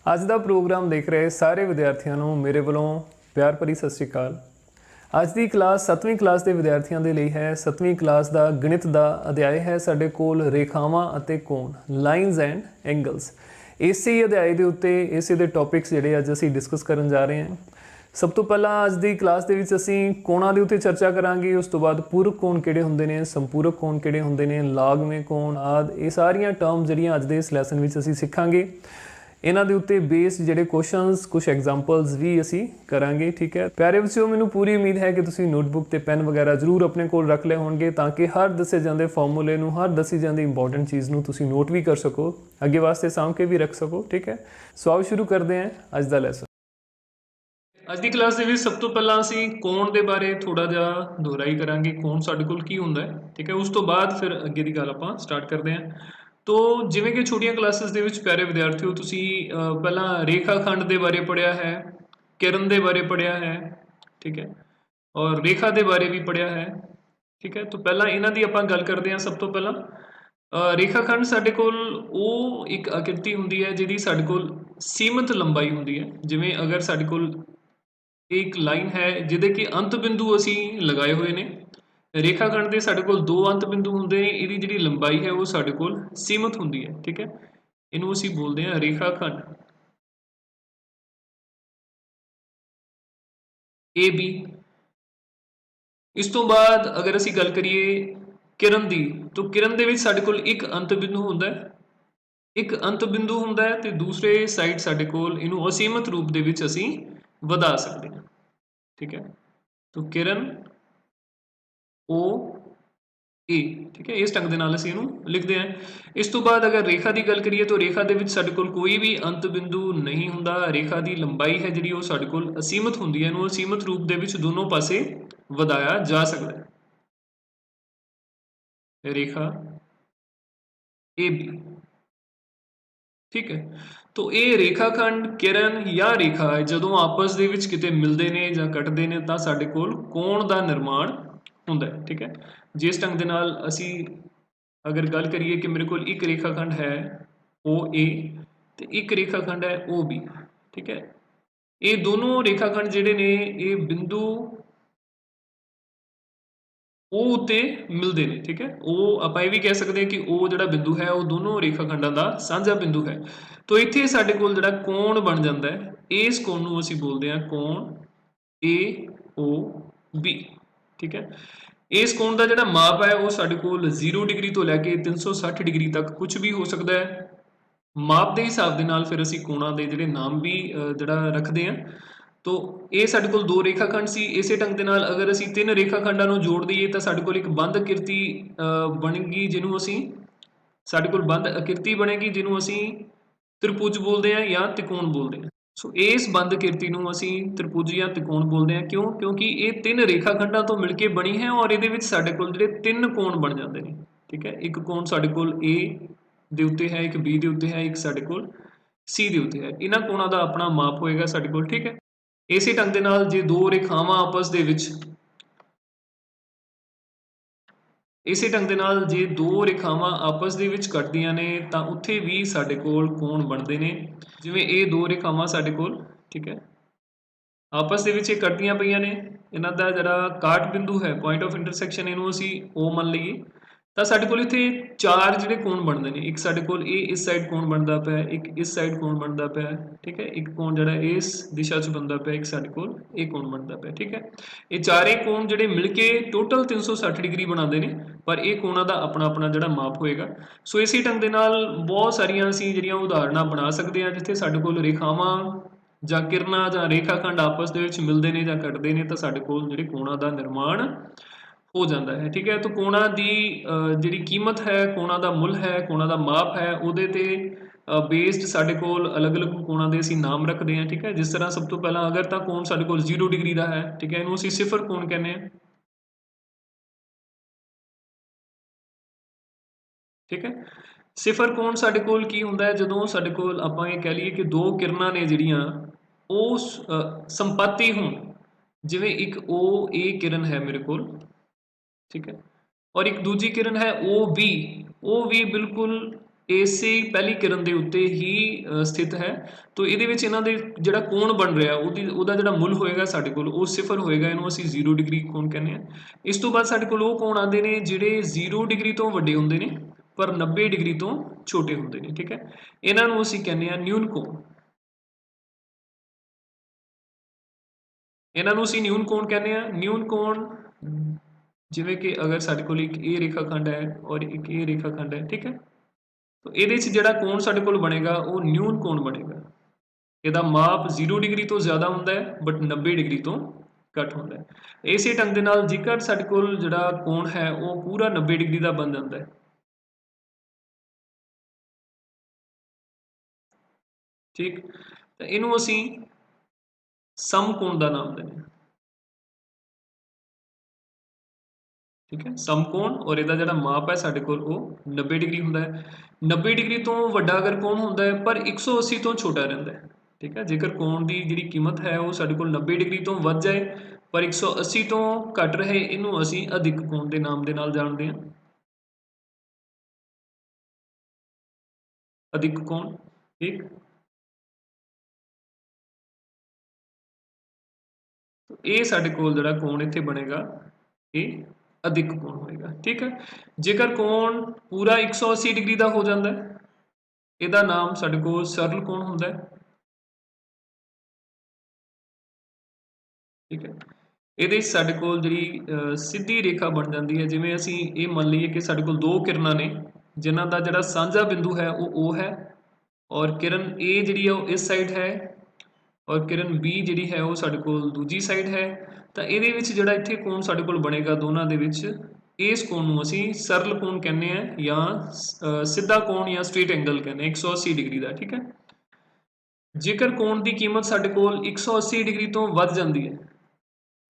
ਅੱਜ ਦਾ ਪ੍ਰੋਗਰਾਮ ਦੇਖ ਰਹੇ ਸਾਰੇ ਵਿਦਿਆਰਥੀਆਂ ਨੂੰ ਮੇਰੇ ਵੱਲੋਂ ਪਿਆਰ ਭਰੀ ਸਤਿ ਸ਼੍ਰੀ ਅਕਾਲ। ਅੱਜ ਦੀ ਕਲਾਸ 7ਵੀਂ ਕਲਾਸ ਦੇ ਵਿਦਿਆਰਥੀਆਂ ਦੇ ਲਈ ਹੈ। 7ਵੀਂ ਕਲਾਸ ਦਾ ਗਣਿਤ ਦਾ ਅਧਿਆਇ ਹੈ ਸਾਡੇ ਕੋਲ ਰੇਖਾਵਾਂ ਅਤੇ ਕੋਣ, ਲਾਈਨਸ ਐਂਡ ਐਂਗਲਸ। ਇਸੇ ਅਧਿਆਇ ਦੇ ਉੱਤੇ ਇਸੇ ਦੇ ਟੌਪਿਕਸ ਜਿਹੜੇ ਅੱਜ ਅਸੀਂ ਡਿਸਕਸ ਕਰਨ ਜਾ ਰਹੇ ਹਾਂ। ਸਭ ਤੋਂ ਪਹਿਲਾਂ ਅੱਜ ਦੀ ਕਲਾਸ ਦੇ ਵਿੱਚ ਅਸੀਂ ਕੋਣਾਂ ਦੇ ਉੱਤੇ ਚਰਚਾ ਕਰਾਂਗੇ। ਉਸ ਤੋਂ ਬਾਅਦ ਪੂਰਕ ਕੋਣ ਕਿਹੜੇ ਹੁੰਦੇ ਨੇ, ਸੰਪੂਰਕ ਕੋਣ ਕਿਹੜੇ ਹੁੰਦੇ ਨੇ, ਲਾਗਵੇਂ ਕੋਣ ਆਦਿ ਇਹ ਸਾਰੀਆਂ ਟਰਮ ਜਿਹੜੀਆਂ ਅੱਜ ਦੇ ਇਸ ਲੈਸਨ ਵਿੱਚ ਅਸੀਂ ਸਿੱਖਾਂਗੇ। ਇਹਨਾਂ ਦੇ ਉੱਤੇ ਬੇਸਡ ਜਿਹੜੇ ਕੁਐਸਚਨਸ, ਕੁਝ ਐਗਜ਼ਾਮਪਲਸ ਵੀ ਅਸੀਂ ਕਰਾਂਗੇ। ਠੀਕ ਹੈ ਪਿਆਰੇ ਬੱਚਿਓ, ਮੈਨੂੰ ਪੂਰੀ ਉਮੀਦ ਹੈ ਕਿ ਤੁਸੀਂ ਨੋਟਬੁੱਕ ਤੇ ਪੈਨ ਵਗੈਰਾ ਜ਼ਰੂਰ ਆਪਣੇ ਕੋਲ ਰੱਖ ਲਏ ਹੋਣਗੇ ਤਾਂ ਕਿ ਹਰ ਦੱਸੇ ਜਾਂਦੇ ਫਾਰਮੂਲੇ ਨੂੰ, ਹਰ ਦੱਸੀ ਜਾਂਦੀ ਇੰਪੋਰਟੈਂਟ ਚੀਜ਼ ਨੂੰ ਤੁਸੀਂ ਨੋਟ ਵੀ ਕਰ ਸਕੋ, ਅੱਗੇ ਵਾਸਤੇ ਸਾਂਭ ਕੇ ਵੀ ਰੱਖ ਸਕੋ। ਠੀਕ ਹੈ, ਸੋ ਆਓ ਸ਼ੁਰੂ ਕਰਦੇ ਹਾਂ ਅੱਜ ਦਾ ਲੈਸਨ। ਅੱਜ ਦੀ ਕਲਾਸ ਦੇ ਵਿੱਚ ਸਭ ਤੋਂ ਪਹਿਲਾਂ ਅਸੀਂ ਕੋਣ ਦੇ ਬਾਰੇ ਥੋੜਾ ਜਿਹਾ ਦੁਹਰਾਈ ਕਰਾਂਗੇ। ਕੋਣ ਸਾਡੇ ਕੋਲ ਕੀ ਹੁੰਦਾ ਹੈ, ਠੀਕ ਹੈ। ਉਸ ਤੋਂ ਬਾਅਦ ਫਿਰ ਅੱਗੇ ਦੀ ਗੱਲ ਆਪਾਂ ਸਟਾਰਟ ਕਰਦੇ ਹਾਂ। ਤੋ ਜਿਵੇਂ ਕਿ ਛੋਟੀਆਂ ਕਲਾਸਿਸ ਦੇ ਵਿੱਚ ਪਿਆਰੇ ਵਿਦਿਆਰਥੀਓ ਤੁਸੀਂ ਪਹਿਲਾਂ ਰੇਖਾ ਖੰਡ ਦੇ ਬਾਰੇ ਪੜ੍ਹਿਆ ਹੈ, ਕਿਰਨ ਦੇ ਬਾਰੇ ਪੜ੍ਹਿਆ ਹੈ, ਠੀਕ ਹੈ, ਔਰ ਰੇਖਾ ਦੇ ਬਾਰੇ ਵੀ ਪੜ੍ਹਿਆ ਹੈ, ਠੀਕ ਹੈ। ਤੋਂ ਪਹਿਲਾਂ ਇਹਨਾਂ ਦੀ ਆਪਾਂ ਗੱਲ ਕਰਦੇ ਹਾਂ। ਸਭ ਤੋਂ ਪਹਿਲਾਂ ਰੇਖਾ ਖੰਡ ਸਾਡੇ ਕੋਲ ਉਹ ਇੱਕ ਆਕ੍ਰਿਤੀ ਹੁੰਦੀ ਹੈ ਜਿਹਦੀ ਸਾਡੇ ਕੋਲ ਸੀਮਤ ਲੰਬਾਈ ਹੁੰਦੀ ਹੈ। ਜਿਵੇਂ ਅਗਰ ਸਾਡੇ ਕੋਲ ਇੱਕ ਲਾਈਨ ਹੈ ਜਿਹਦੇ ਕਿ ਅੰਤ ਬਿੰਦੂ ਅਸੀਂ ਲਗਾਏ ਹੋਏ ਨੇ। ਰੇਖਾ ਖੰਡ ਦੇ ਸਾਡੇ ਕੋਲ ਦੋ ਅੰਤ ਬਿੰਦੂ ਹੁੰਦੇ ਨੇ। ਇਹਦੀ ਜਿਹੜੀ ਲੰਬਾਈ ਹੈ ਉਹ ਸਾਡੇ ਕੋਲ ਸੀਮਤ ਹੁੰਦੀ ਹੈ, ਠੀਕ ਹੈ। ਇਹਨੂੰ ਅਸੀਂ ਬੋਲਦੇ ਹਾਂ ਰੇਖਾ ਖੰਡ AB। ਇਸ ਤੋਂ ਬਾਅਦ ਅਗਰ ਅਸੀਂ ਗੱਲ ਕਰੀਏ ਕਿਰਨ ਦੀ, ਤਾਂ ਕਿਰਨ ਦੇ ਵਿੱਚ ਸਾਡੇ ਕੋਲ ਇੱਕ ਅੰਤ ਬਿੰਦੂ ਹੁੰਦਾ ਹੈ, ਇੱਕ ਅੰਤ ਬਿੰਦੂ ਹੁੰਦਾ ਹੈ ਤੇ ਦੂਸਰੇ ਸਾਈਡ ਸਾਡੇ ਕੋਲ ਇਹਨੂੰ ਅਸੀਮਤ ਰੂਪ ਦੇ ਵਿੱਚ ਅਸੀਂ ਵਧਾ ਸਕਦੇ ਹਾਂ, ਠੀਕ ਹੈ। ਤਾਂ ਕਿਰਨ O A, ਠੀਕ ਹੈ, ਇਸ ਢੰਗ ਦੇ ਨਾਲ ਅਸੀਂ ਇਹਨੂੰ ਲਿਖਦੇ ਹਾਂ। ਇਸ ਤੋਂ ਬਾਅਦ ਅਗਰ ਰੇਖਾ ਦੀ ਗੱਲ ਕਰੀਏ ਤਾਂ ਰੇਖਾ ਦੇ ਵਿੱਚ ਸਾਡੇ ਕੋਲ ਕੋਈ ਵੀ ਅੰਤ ਬਿੰਦੂ ਨਹੀਂ ਹੁੰਦਾ। ਰੇਖਾ ਦੀ ਲੰਬਾਈ ਹੈ ਜਿਹੜੀ ਉਹ ਸਾਡੇ ਕੋਲ ਅਸੀਮਤ ਹੁੰਦੀ ਹੈ। ਇਹਨੂੰ ਅਸੀਮਤ ਰੂਪ ਦੇ ਵਿੱਚ ਦੋਨੋਂ ਪਾਸੇ ਵਧਾਇਆ ਜਾ ਸਕਦਾ ਹੈ। ਰੇਖਾ AB, ਠੀਕ ਹੈ। ਤੋ ਇਹ ਰੇਖਾ ਖੰਡ, ਕਿਰਨ ਜਾਂ ਰੇਖਾ ਜਦੋਂ ਆਪਸ ਦੇ ਵਿੱਚ ਕਿਤੇ ਮਿਲਦੇ ਨੇ ਜਾਂ ਕੱਟਦੇ ਨੇ ਤਾਂ ਸਾਡੇ ਕੋਲ ਕੋਣ ਦਾ ਨਿਰਮਾਣ ਹੁੰਦਾ ਹੈ, ਠੀਕ ਹੈ। ਜਿਸ ਢੰਗ ਦੇ ਨਾਲ ਅਸੀਂ ਅਗਰ ਗੱਲ ਕਰੀਏ ਕਿ ਮੇਰੇ ਕੋਲ ਇੱਕ ਰੇਖਾ ਖੰਡ ਹੈ OA ਤੇ ਇੱਕ ਰੇਖਾ ਖੰਡ ਹੈ OB, ਠੀਕ ਹੈ। ਇਹ ਦੋਨੋਂ ਰੇਖਾ ਖੰਡ ਜਿਹੜੇ ਨੇ ਇਹ ਬਿੰਦੂ ਉਹ ਉੱਤੇ ਮਿਲਦੇ ਨੇ, ਠੀਕ ਹੈ। ਉਹ ਆਪਾਂ ਇਹ ਵੀ ਕਹਿ ਸਕਦੇ ਹਾਂ ਕਿ ਉਹ ਜਿਹੜਾ ਬਿੰਦੂ ਹੈ ਉਹ ਦੋਨੋਂ ਰੇਖਾ ਖੰਡਾਂ ਦਾ ਸਾਂਝਾ ਬਿੰਦੂ ਹੈ। ਤੋ ਇੱਥੇ ਸਾਡੇ ਕੋਲ ਜਿਹੜਾ ਕੋਣ ਬਣ ਜਾਂਦਾ ਹੈ, ਇਸ ਕੋਣ ਨੂੰ ਅਸੀਂ ਬੋਲਦੇ ਹਾਂ ਕੋਣ AOB, ਠੀਕ ਹੈ। ਇਸ ਕੋਣ ਦਾ ਜਿਹੜਾ ਮਾਪ ਹੈ ਉਹ ਸਾਡੇ ਕੋਲ 0 ਡਿਗਰੀ ਤੋਂ ਲੈ ਕੇ 360 ਡਿਗਰੀ ਤੱਕ ਕੁਝ ਵੀ ਹੋ ਸਕਦਾ ਹੈ। ਮਾਪ ਦੇ ਹਿਸਾਬ ਦੇ ਨਾਲ ਫਿਰ ਅਸੀਂ ਕੋਣਾਂ ਦੇ ਜਿਹੜੇ ਨਾਮ ਵੀ ਜਿਹੜਾ ਰੱਖਦੇ ਹਾਂ। ਤੋ ਇਹ ਸਾਡੇ ਕੋਲ ਦੋ ਰੇਖਾ ਖੰਡ ਸੀ। ਇਸੇ ਢੰਗ ਦੇ ਨਾਲ ਅਗਰ ਅਸੀਂ ਤਿੰਨ ਰੇਖਾ ਖੰਡਾਂ ਨੂੰ ਜੋੜ ਦਈਏ ਤਾਂ ਸਾਡੇ ਕੋਲ ਇੱਕ ਬੰਦ ਆਕ੍ਰਿਤੀ ਬਣੇਗੀ ਜਿਹਨੂੰ ਅਸੀਂ ਸਾਡੇ ਕੋਲ ਬੰਦ ਆਕ੍ਰਿਤੀ ਬਣੇਗੀ ਜਿਹਨੂੰ ਅਸੀਂ ਤ੍ਰਿਭੁਜ ਬੋਲਦੇ ਹਾਂ ਜਾਂ ਤਿਕੋਣ ਬੋਲਦੇ ਹਾਂ। ਸੋ ਇਸ ਬੰਦ ਆਕ੍ਰਿਤੀ ਨੂੰ ਅਸੀਂ ਤ੍ਰਿਭੁਜ ਜਾਂ ਤਿਕੋਣ ਬੋਲਦੇ ਹਾਂ। ਕਿਉਂ? ਕਿਉਂਕਿ ਇਹ ਤਿੰਨ ਰੇਖਾ ਖੰਡਾਂ ਤੋਂ ਮਿਲ ਕੇ ਬਣੀ ਹੈ ਔਰ ਇਹਦੇ ਵਿੱਚ ਸਾਡੇ ਕੋਲ ਜਿਹੜੇ ਤਿੰਨ ਕੋਣ ਬਣ ਜਾਂਦੇ ਨੇ, ਠੀਕ ਹੈ। ਇੱਕ ਕੋਣ ਸਾਡੇ ਕੋਲ A ਦੇ ਉੱਤੇ ਹੈ, ਇੱਕ B ਦੇ ਉੱਤੇ ਹੈ, ਇੱਕ ਸਾਡੇ ਕੋਲ C ਦੇ ਉੱਤੇ ਹੈ। ਇਹਨਾਂ ਕੋਣਾਂ ਦਾ ਆਪਣਾ ਮਾਪ ਹੋਏਗਾ ਸਾਡੇ ਕੋਲ, ਠੀਕ ਹੈ। ਇਸੇ ਢੰਗ ਦੇ ਨਾਲ ਜੇ ਦੋ ਰੇਖਾਵਾਂ ਆਪਸ ਦੇ ਵਿੱਚ ਜੇ ਦੋ ਰੇਖਾਵਾਂ ਆਪਸ ਦੇ ਵਿੱਚ ਕੱਟਦੀਆਂ ਨੇ ਤਾਂ ਉੱਥੇ ਵੀ ਸਾਡੇ ਕੋਲ ਕੋਣ ਬਣਦੇ ਨੇ। ਜਿਵੇਂ ਇਹ ਦੋ ਰੇਖਾਵਾਂ ਸਾਡੇ ਕੋਲ, ਠੀਕ ਹੈ, ਆਪਸ ਦੇ ਵਿੱਚ ਇਹ ਕੱਟਦੀਆਂ ਪਈਆਂ ਨੇ। ਇਹਨਾਂ ਦਾ ਜਿਹੜਾ ਕਾਟ ਬਿੰਦੂ ਹੈ, ਪੁਆਇੰਟ ਆਫ ਇੰਟਰਸੈਕਸ਼ਨ, ਇਹਨੂੰ ਅਸੀਂ O ਮੰਨ ਲਈਏ ਤਾਂ ਸਾਡੇ ਕੋਲ ਇੱਥੇ ਚਾਰ ਜਿਹੜੇ ਕੋਣ ਬਣਦੇ ਨੇ। ਇੱਕ ਸਾਡੇ ਕੋਲ ਇਹ ਇਸ ਸਾਈਡ ਕੋਣ ਬਣਦਾ ਪਿਆ, ਇੱਕ ਇਸ ਸਾਈਡ ਕੋਣ ਬਣਦਾ ਪਿਆ, ਠੀਕ ਹੈ। ਇੱਕ ਕੋਣ ਜਿਹੜਾ ਇਸ ਦਿਸ਼ਾ 'ਚ ਬਣਦਾ ਪਿਆ, ਇੱਕ ਸਾਡੇ ਕੋਲ ਇਹ ਕੋਣ ਬਣਦਾ ਪਿਆ, ਠੀਕ ਹੈ। ਇਹ ਚਾਰੇ ਕੋਣ ਜਿਹੜੇ ਮਿਲ ਕੇ ਟੋਟਲ 360 ਡਿਗਰੀ ਬਣਾਉਂਦੇ ਨੇ, ਪਰ ਇਹ ਕੋਣਾਂ ਦਾ ਆਪਣਾ ਆਪਣਾ ਜਿਹੜਾ ਮਾਪ ਹੋਏਗਾ। ਸੋ ਇਸੇ ਢੰਗ ਦੇ ਨਾਲ ਬਹੁਤ ਸਾਰੀਆਂ ਅਸੀਂ ਜਿਹੜੀਆਂ ਉਦਾਹਰਨਾਂ ਬਣਾ ਸਕਦੇ ਹਾਂ ਜਿੱਥੇ ਸਾਡੇ ਕੋਲ ਰੇਖਾਵਾਂ ਜਾਂ ਕਿਰਨਾਂ ਜਾਂ ਰੇਖਾ ਖੰਡ ਆਪਸ ਦੇ ਵਿੱਚ ਮਿਲਦੇ ਨੇ ਜਾਂ ਕੱਟਦੇ ਨੇ ਤਾਂ ਸਾਡੇ ਕੋਲ ਜਿਹੜੇ ਕੋਣਾਂ ਦਾ ਨਿਰਮਾਣ ਹੋ ਜਾਂਦਾ ਹੈ, ਠੀਕ ਹੈ। ਤਾਂ ਕੋਣਾਂ ਦੀ ਜਿਹੜੀ ਕੀਮਤ ਹੈ, ਕੋਣਾਂ ਦਾ ਮੁੱਲ ਹੈ, ਕੋਣਾਂ ਦਾ ਮਾਪ ਹੈ, ਉਹਦੇ ਤੇ ਬੇਸਡ ਸਾਡੇ ਕੋਲ ਅਲੱਗ-ਅਲੱਗ ਕੋਣਾਂ ਦੇ ਅਸੀਂ ਨਾਮ ਰੱਖਦੇ ਹਾਂ, ਠੀਕ ਹੈ। ਜਿਸ ਤਰ੍ਹਾਂ ਸਭ ਤੋਂ ਪਹਿਲਾਂ ਅਗਰ ਤਾਂ ਕੋਣ ਸਾਡੇ ਕੋਲ 0 ਡਿਗਰੀ ਦਾ ਹੈ, ਠੀਕ ਹੈ, ਇਹਨੂੰ ਅਸੀਂ ਸਿਫਰ ਕੋਣ ਕਹਿੰਦੇ ਹਾਂ, ਠੀਕ ਹੈ। ਸਿਫਰ ਕੋਣ ਸਾਡੇ ਕੋਲ ਕੀ ਹੁੰਦਾ ਹੈ? ਜਦੋਂ ਸਾਡੇ ਕੋਲ ਆਪਾਂ ਇਹ ਕਹਿ ਲਈਏ ਕਿ ਦੋ ਕਿਰਨਾਂ ਨੇ ਜਿਹੜੀਆਂ ਉਹ ਸੰਪਾਤੀ ਹੋਣ। ਜਿਵੇਂ ਇੱਕ OA ਕਿਰਨ ਹੈ ਮੇਰੇ ਕੋਲ, ਠੀਕ ਹੈ, ਔਰ ਇੱਕ ਦੂਜੀ ਕਿਰਨ ਹੈ OB। ਉਹ ਵੀ ਬਿਲਕੁਲ ਇਸੇ ਪਹਿਲੀ ਕਿਰਨ ਦੇ ਉੱਤੇ ਹੀ ਸਥਿਤ ਹੈ। ਤੋ ਇਹਦੇ ਵਿੱਚ ਇਹਨਾਂ ਦੇ ਜਿਹੜਾ ਕੋਣ ਬਣ ਰਿਹਾ ਉਹਦਾ ਜਿਹੜਾ ਮੁੱਲ ਹੋਏਗਾ ਸਾਡੇ ਕੋਲ ਉਹ 0 ਹੋਏਗਾ, ਇਹਨੂੰ ਅਸੀਂ 0 ਡਿਗਰੀ ਕੋਣ ਕਹਿੰਦੇ ਆ। ਇਸ ਤੋਂ ਬਾਅਦ ਸਾਡੇ ਕੋਲ ਉਹ ਕੋਣ ਆਉਂਦੇ ਨੇ ਜਿਹੜੇ 0 ਡਿਗਰੀ ਤੋਂ ਵੱਡੇ ਹੁੰਦੇ ਨੇ ਪਰ 90 ਡਿਗਰੀ ਤੋਂ ਛੋਟੇ ਹੁੰਦੇ ਨੇ, ਠੀਕ ਹੈ। ਇਹਨਾਂ ਨੂੰ ਅਸੀਂ ਕਹਿੰਦੇ ਆ ਨਿਊਨ ਕੋਣ। ਇਹਨਾਂ ਨੂੰ ਅਸੀਂ ਨਿਊਨ ਕੋਣ ਕਹਿੰਦੇ ਆ। ਨਿਊਨ ਕੋਣ ਜਿਵੇਂ ਕਿ ਅਗਰ ਸਾਡੇ ਕੋਲ ਇੱਕ ਇਹ ਰੇਖਾ ਖੰਡ ਹੈ ਔਰ ਇੱਕ ਇਹ ਰੇਖਾ ਖੰਡ ਹੈ, ਠੀਕ ਹੈ। ਤੋ ਇਹਦੇ 'ਚ ਜਿਹੜਾ ਕੋਣ ਸਾਡੇ ਕੋਲ ਬਣੇਗਾ ਉਹ ਨਿਊਨ ਕੋਣ ਬਣੇਗਾ। ਇਹਦਾ ਮਾਪ 0 ਡਿਗਰੀ ਤੋਂ ਜ਼ਿਆਦਾ ਹੁੰਦਾ ਹੈ ਬਟ 90 ਡਿਗਰੀ ਤੋਂ ਘੱਟ ਹੁੰਦਾ ਹੈ। ਇਸੇ ਢੰਗ ਦੇ ਨਾਲ ਜੇਕਰ ਸਾਡੇ ਕੋਲ ਜਿਹੜਾ ਕੋਣ ਹੈ ਉਹ ਪੂਰਾ 90 ਡਿਗਰੀ ਦਾ ਬਣ ਜਾਂਦਾ ਹੈ, ਠੀਕ, ਤਾਂ ਇਹਨੂੰ ਅਸੀਂ ਸਮਕੋਣ ਦਾ ਨਾਮ ਦਿੰਦੇ ਹਾਂ, ਠੀਕ ਹੈ। ਸਮਕੋਣ ਔਰ ਇਹਦਾ ਜਿਹੜਾ ਮਾਪ ਹੈ ਸਾਡੇ ਕੋਲ ਉਹ 90 ਡਿਗਰੀ ਹੁੰਦਾ ਹੈ। 90 ਡਿਗਰੀ ਤੋਂ ਵੱਡਾ ਅਗਰ ਕੋਣ ਹੁੰਦਾ ਹੈ ਪਰ 180 ਤੋਂ ਛੋਟਾ ਰਹਿੰਦਾ ਹੈ, ਠੀਕ ਹੈ। ਜੇਕਰ ਕੋਣ ਦੀ ਜਿਹੜੀ ਕੀਮਤ ਹੈ ਉਹ ਸਾਡੇ ਕੋਲ 90 ਡਿਗਰੀ ਤੋਂ ਵੱਧ ਜਾਏ ਪਰ 180 ਤੋਂ ਘੱਟ ਰਹੇ, ਇਹਨੂੰ ਅਸੀਂ ਅਧਿਕ ਕੋਣ ਦੇ ਨਾਮ ਦੇ ਨਾਲ ਜਾਣਦੇ ਹਾਂ। ਅਧਿਕ ਕੋਣ, ਠੀਕ। ਇਹ ਸਾਡੇ ਕੋਲ ਜਿਹੜਾ ਕੋਣ ਇੱਥੇ ਬਣੇਗਾ ਇਹ ਅਧਿਕ ਕੋਣ ਹੋਏਗਾ, ਠੀਕ ਹੈ। ਜੇਕਰ ਕੋਣ ਪੂਰਾ 180 ਡਿਗਰੀ ਦਾ ਹੋ ਜਾਂਦਾ ਹੈ ਇਹਦਾ ਨਾਮ ਸਾਡੇ ਕੋਲ ਸਰਲ ਕੋਣ ਹੁੰਦਾ ਹੈ, ਠੀਕ ਹੈ। ਇਹਦੇ ਸਾਡੇ ਕੋਲ ਜਿਹੜੀ ਸਿੱਧੀ ਰੇਖਾ ਬਣ ਜਾਂਦੀ ਹੈ। ਜਿਵੇਂ ਅਸੀਂ ਇਹ ਮੰਨ ਲਈਏ ਕਿ ਸਾਡੇ ਕੋਲ ਦੋ ਕਿਰਨਾਂ ਨੇ ਜਿਨ੍ਹਾਂ ਦਾ ਜਿਹੜਾ ਸਾਂਝਾ ਬਿੰਦੂ ਹੈ ਉਹ O ਹੈ ਔਰ ਕਿਰਨ A ਜਿਹੜੀ ਹੈ ਉਹ ਇਸ ਸਾਈਡ ਹੈ ਔਰ ਕਿਰਨ B ਜਿਹੜੀ ਹੈ ਉਹ ਸਾਡੇ ਕੋਲ ਦੂਜੀ ਸਾਈਡ ਹੈ। ਤਾਂ ਇਹਦੇ ਵਿੱਚ ਜਿਹੜਾ ਇੱਥੇ ਕੋਣ ਸਾਡੇ ਕੋਲ ਬਣੇਗਾ ਦੋਨਾਂ ਦੇ ਵਿੱਚ, ਇਸ ਕੋਣ ਨੂੰ ਅਸੀਂ ਸਰਲ ਕੋਣ ਕਹਿੰਦੇ ਆ ਜਾਂ ਸਿੱਧਾ ਕੋਣ ਜਾਂ ਸਟ੍ਰੇਟ ਐਂਗਲ ਕਹਿੰਦੇ ਆ 180 ਡਿਗਰੀ ਦਾ, ਠੀਕ ਹੈ। ਜੇਕਰ ਕੋਣ ਦੀ ਕੀਮਤ ਸਾਡੇ ਕੋਲ 180 ਡਿਗਰੀ ਤੋਂ ਵੱਧ ਜਾਂਦੀ ਹੈ,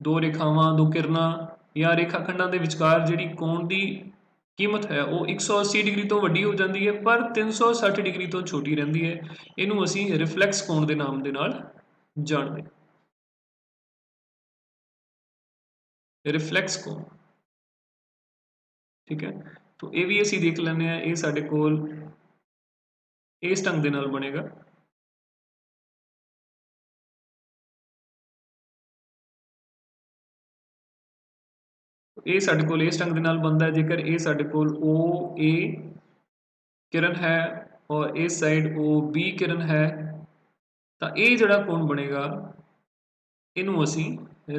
ਦੋ ਰੇਖਾਵਾਂ ਦੋ ਕਿਰਨਾਂ ਜਾਂ ਰੇਖਾ ਖੰਡਾਂ ਦੇ ਵਿਚਕਾਰ ਜਿਹੜੀ ਕੋਣ ਦੀ ਕੀਮਤ ਹੈ ਉਹ 180 ਡਿਗਰੀ ਤੋਂ ਵੱਡੀ ਹੋ ਜਾਂਦੀ ਹੈ ਪਰ 360 ਡਿਗਰੀ ਤੋਂ ਛੋਟੀ ਰਹਿੰਦੀ ਹੈ, ਇਹਨੂੰ ਅਸੀਂ ਰਿਫਲੈਕਸ ਕੋਣ ਦੇ ਨਾਮ ਦੇ ਨਾਲ ਜਾਣਦੇ ਹਾਂ। ਰਿਫਲੈਕਸ ਕੋਣ, ਠੀਕ ਹੈ। तो ये भी ਅਸੀਂ ਦੇਖ ਲੈਂਦੇ ਆ। ਇਹ ਸਾਡੇ ਕੋਲ ਇਸ ਢੰਗ ਦੇ ਨਾਲ ਬਣੇਗਾ, ਇਹ ਸਾਡੇ ਕੋਲ ਇਸ ਢੰਗ ਦੇ ਨਾਲ ਬਣਦਾ। ਜੇਕਰ ਇਹ ਸਾਡੇ ਕੋਲ OA ਕਿਰਨ ਹੈ ਔਰ ਇਸ ਸਾਈਡ OB ਕਿਰਨ ਹੈ ਤਾਂ ਇਹ ਜਿਹੜਾ ਕੋਣ ਬਣੇਗਾ ਇਹਨੂੰ ਅਸੀਂ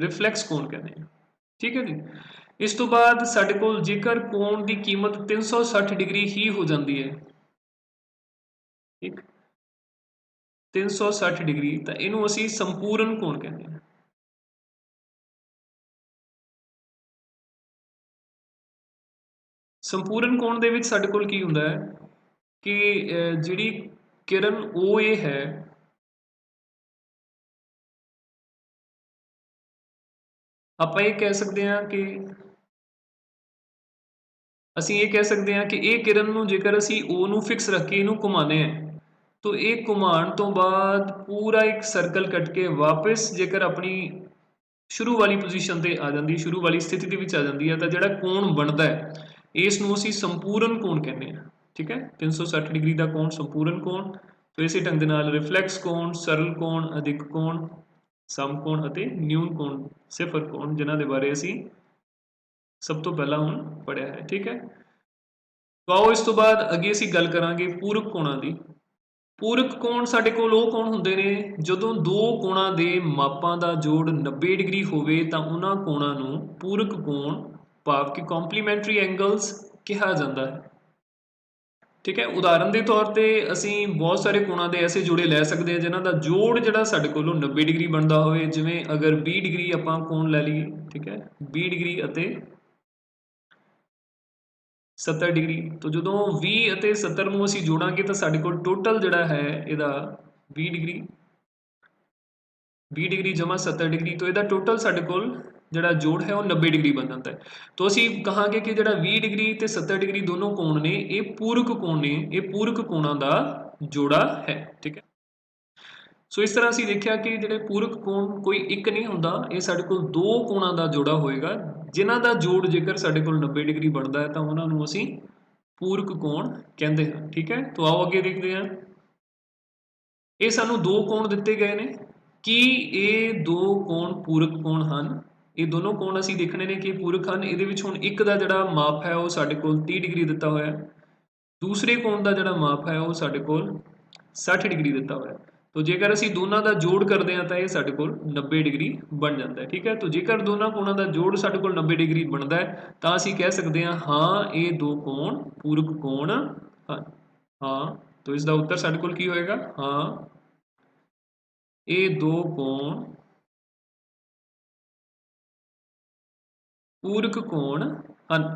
ਰਿਫਲੈਕਸ ਕੋਣ ਕਹਿੰਦੇ ਹਾਂ, ਠੀਕ ਹੈ ਜੀ। ਇਸ ਤੋਂ ਬਾਅਦ ਸਾਡੇ ਕੋਲ ਜੇਕਰ ਕੋਣ ਦੀ ਕੀਮਤ 360 ਡਿਗਰੀ ਹੀ ਹੋ ਜਾਂਦੀ ਹੈ, ਠੀਕ, 360 ਡਿਗਰੀ, ਤਾਂ ਇਹਨੂੰ ਅਸੀਂ ਸੰਪੂਰਨ ਕੋਣ ਕਹਿੰਦੇ ਹਾਂ। ਸੰਪੂਰਨ ਕੋਣ ਦੇ ਵਿੱਚ ਸਾਡੇ ਕੋਲ ਕੀ ਹੁੰਦਾ ਹੈ ਕਿ ਜਿਹੜੀ ਕਿਰਨ OA ਹੈ ਆਪਾਂ ਇਹ ਕਹਿ ਸਕਦੇ ਹਾਂ ਕਿ ਅਸੀਂ ਇਹ ਕਹਿ ਸਕਦੇ ਹਾਂ ਕਿ ਇਹ ਕਿਰਨ ਨੂੰ ਜੇਕਰ ਅਸੀਂ O ਨੂੰ ਫਿਕਸ ਰੱਖ ਕੇ ਇਹਨੂੰ ਘੁਮਾਉਂਦੇ ਹਾਂ ਤਾਂ ਇਹ ਘੁਮਾਉਣ ਤੋਂ ਬਾਅਦ ਪੂਰਾ ਇੱਕ ਸਰਕਲ ਕੱਟ ਕੇ ਵਾਪਸ ਜੇਕਰ ਆਪਣੀ ਸ਼ੁਰੂ ਵਾਲੀ ਪੋਜੀਸ਼ਨ ਤੇ ਆ ਜਾਂਦੀ, ਸ਼ੁਰੂ ਵਾਲੀ ਸਥਿਤੀ ਦੇ ਵਿੱਚ ਆ ਜਾਂਦੀ ਹੈ, ਤਾਂ ਜਿਹੜਾ ਕੋਣ ਬਣਦਾ ਹੈ ਇਸ ਨੂੰ ਅਸੀਂ ਸੰਪੂਰਨ ਕੋਣ ਕਹਿੰਦੇ ਹਾਂ, ਠੀਕ ਹੈ। 360 ਡਿਗਰੀ ਦਾ ਕੋਣ ਸੰਪੂਰਨ ਕੋਣ। तो इसी ढंग ਦੇ ਨਾਲ ਰਿਫਲੈਕਸ ਕੋਣ, ਸਰਲ ਕੋਣ, ਅਧਿਕ ਕੋਣ, ਸਮਕੋਣ ਅਤੇ ਨਿਊਨ ਕੋਣ, ਸਿਫਰ ਕੋਣ, ਜਿਨ੍ਹਾਂ ਦੇ ਬਾਰੇ ਅਸੀਂ ਸਭ ਤੋਂ ਪਹਿਲਾਂ ਹੁਣ ਪੜਿਆ ਹੈ, ਠੀਕ ਹੈ। तो आओ इस तो बाद ਅੱਗੇ ਅਸੀਂ ਗੱਲ ਕਰਾਂਗੇ ਪੂਰਕ ਕੋਣਾਂ ਦੀ। ਪੂਰਕ ਕੋਣ ਸਾਡੇ ਕੋਲ ਉਹ ਕੋਣ ਹੁੰਦੇ ਨੇ ਜਦੋਂ ਦੋ ਕੋਣਾਂ ਦੇ ਮਾਪਾਂ ਦਾ ਜੋੜ 90 ਡਿਗਰੀ ਹੋਵੇ ਤਾਂ ਉਹਨਾਂ ਕੋਣਾਂ ਨੂੰ ਪੂਰਕ ਕੋਣ ਭਾਵ ਕਿ ਕੰਪਲੀਮੈਂਟਰੀ ਐਂਗਲਸ ਕਿਹਾ ਜਾਂਦਾ ਹੈ, ठीक है। उदाहरण के तौर पर असी बहुत सारे कोणों के ऐसे जोड़े लै सकते हैं जिन्हों का जोड़ जोड़ा साढ़े को 90 डिग्री बनता हो, जिमें अगर 20 डिग्री आप कोण लै लीए, ठीक है, 20 डिग्री अते 70 डिग्री, तो जो 20 अते 70 नूं असी जोड़ांगे तो साढ़े को टोटल जोड़ा है इहदा 20 डिग्री, 20 डिग्री जमा 70 डिग्री, तो यदा टोटल साढ़े को ਜਿਹੜਾ ਜੋੜ ਹੈ ਉਹ 90 ਡਿਗਰੀ ਬਣ ਜਾਂਦਾ ਹੈ। तो ਅਸੀਂ ਕਹਾਂਗੇ ਕਿ ਜਿਹੜਾ 20 ਡਿਗਰੀ ਤੇ 70 ਡਿਗਰੀ ਦੋਨੋਂ ਕੋਣ ਨੇ ਇਹ ਪੂਰਕ ਕੋਣ ਨੇ, ਇਹ ਪੂਰਕ ਕੋਣਾਂ ਦਾ ਜੋੜਾ ਹੈ, ਠੀਕ ਹੈ। ਸੋ ਇਸ ਤਰ੍ਹਾਂ ਅਸੀਂ ਦੇਖਿਆ ਕਿ ਜਿਹੜੇ ਪੂਰਕ ਕੋਣ ਕੋਈ ਇੱਕ ਨਹੀਂ ਹੁੰਦਾ, ਇਹ ਸਾਡੇ ਕੋਲ ਦੋ ਕੋਣਾਂ ਦਾ ਜੋੜਾ ਹੋਏਗਾ ਜਿਨ੍ਹਾਂ ਦਾ ਜੋੜ ਜੇਕਰ ਸਾਡੇ ਕੋਲ 90 ਡਿਗਰੀ ਬਣਦਾ ਹੈ ਤਾਂ ਉਹਨਾਂ ਨੂੰ ਅਸੀਂ ਪੂਰਕ ਕੋਣ ਕਹਿੰਦੇ ਹਨ। ਠੀਕ ਹੈ, तो आओ ਅੱਗੇ ਦੇਖਦੇ ਹਾਂ। ਇਹ ਸਾਨੂੰ ਦੋ ਕੋਣ ਦਿੱਤੇ ਗਏ ਨੇ। ਕੀ ਇਹ ਦੋ ਕੋਣ ਪੂਰਕ ਕੋਣ ਹਨ? ਇਹ ਦੋਨੋਂ ਕੋਣ ਅਸੀਂ ਦੇਖਣੇ ਨੇ ਕਿ ਪੂਰਕ ਹਨ। ਇਹਦੇ ਵਿੱਚ ਹੁਣ ਇੱਕ ਦਾ ਜਿਹੜਾ ਮਾਪ ਹੈ ਉਹ ਸਾਡੇ ਕੋਲ 30 ਡਿਗਰੀ ਦਿੱਤਾ ਹੋਇਆ ਹੈ, ਦੂਸਰੇ ਕੋਣ ਦਾ ਜਿਹੜਾ ਮਾਪ ਹੈ ਉਹ ਸਾਡੇ ਕੋਲ 60 ਡਿਗਰੀ ਦਿੱਤਾ ਹੋਇਆ ਹੈ। तो जेकर ਅਸੀਂ ਦੋਨਾਂ ਦਾ ਜੋੜ ਕਰਦੇ ਹਾਂ ਤਾਂ ਇਹ ਸਾਡੇ ਕੋਲ 90 ਡਿਗਰੀ ਬਣ ਜਾਂਦਾ ਹੈ। ਠੀਕ ਹੈ, तो ਜੇਕਰ ਦੋਨਾਂ ਕੋਣਾਂ ਦਾ ਜੋੜ ਸਾਡੇ ਕੋਲ 90 ਡਿਗਰੀ ਬਣਦਾ ਹੈ ਤਾਂ ਅਸੀਂ ਕਹਿ ਸਕਦੇ ਹਾਂ ਹਾਂ ਇਹ ਦੋ ਕੋਣ ਪੂਰਕ ਕੋਣ ਹਨ। ਹਾਂ, तो ਇਸ ਦਾ ਉੱਤਰ ਸਾਡੇ ਕੋਲ ਕੀ ਹੋਏਗਾ? ਹਾਂ ਇਹ ਦੋ ਕੋਣ ਪੂਰਕ ਕੋਣ ਹਨ।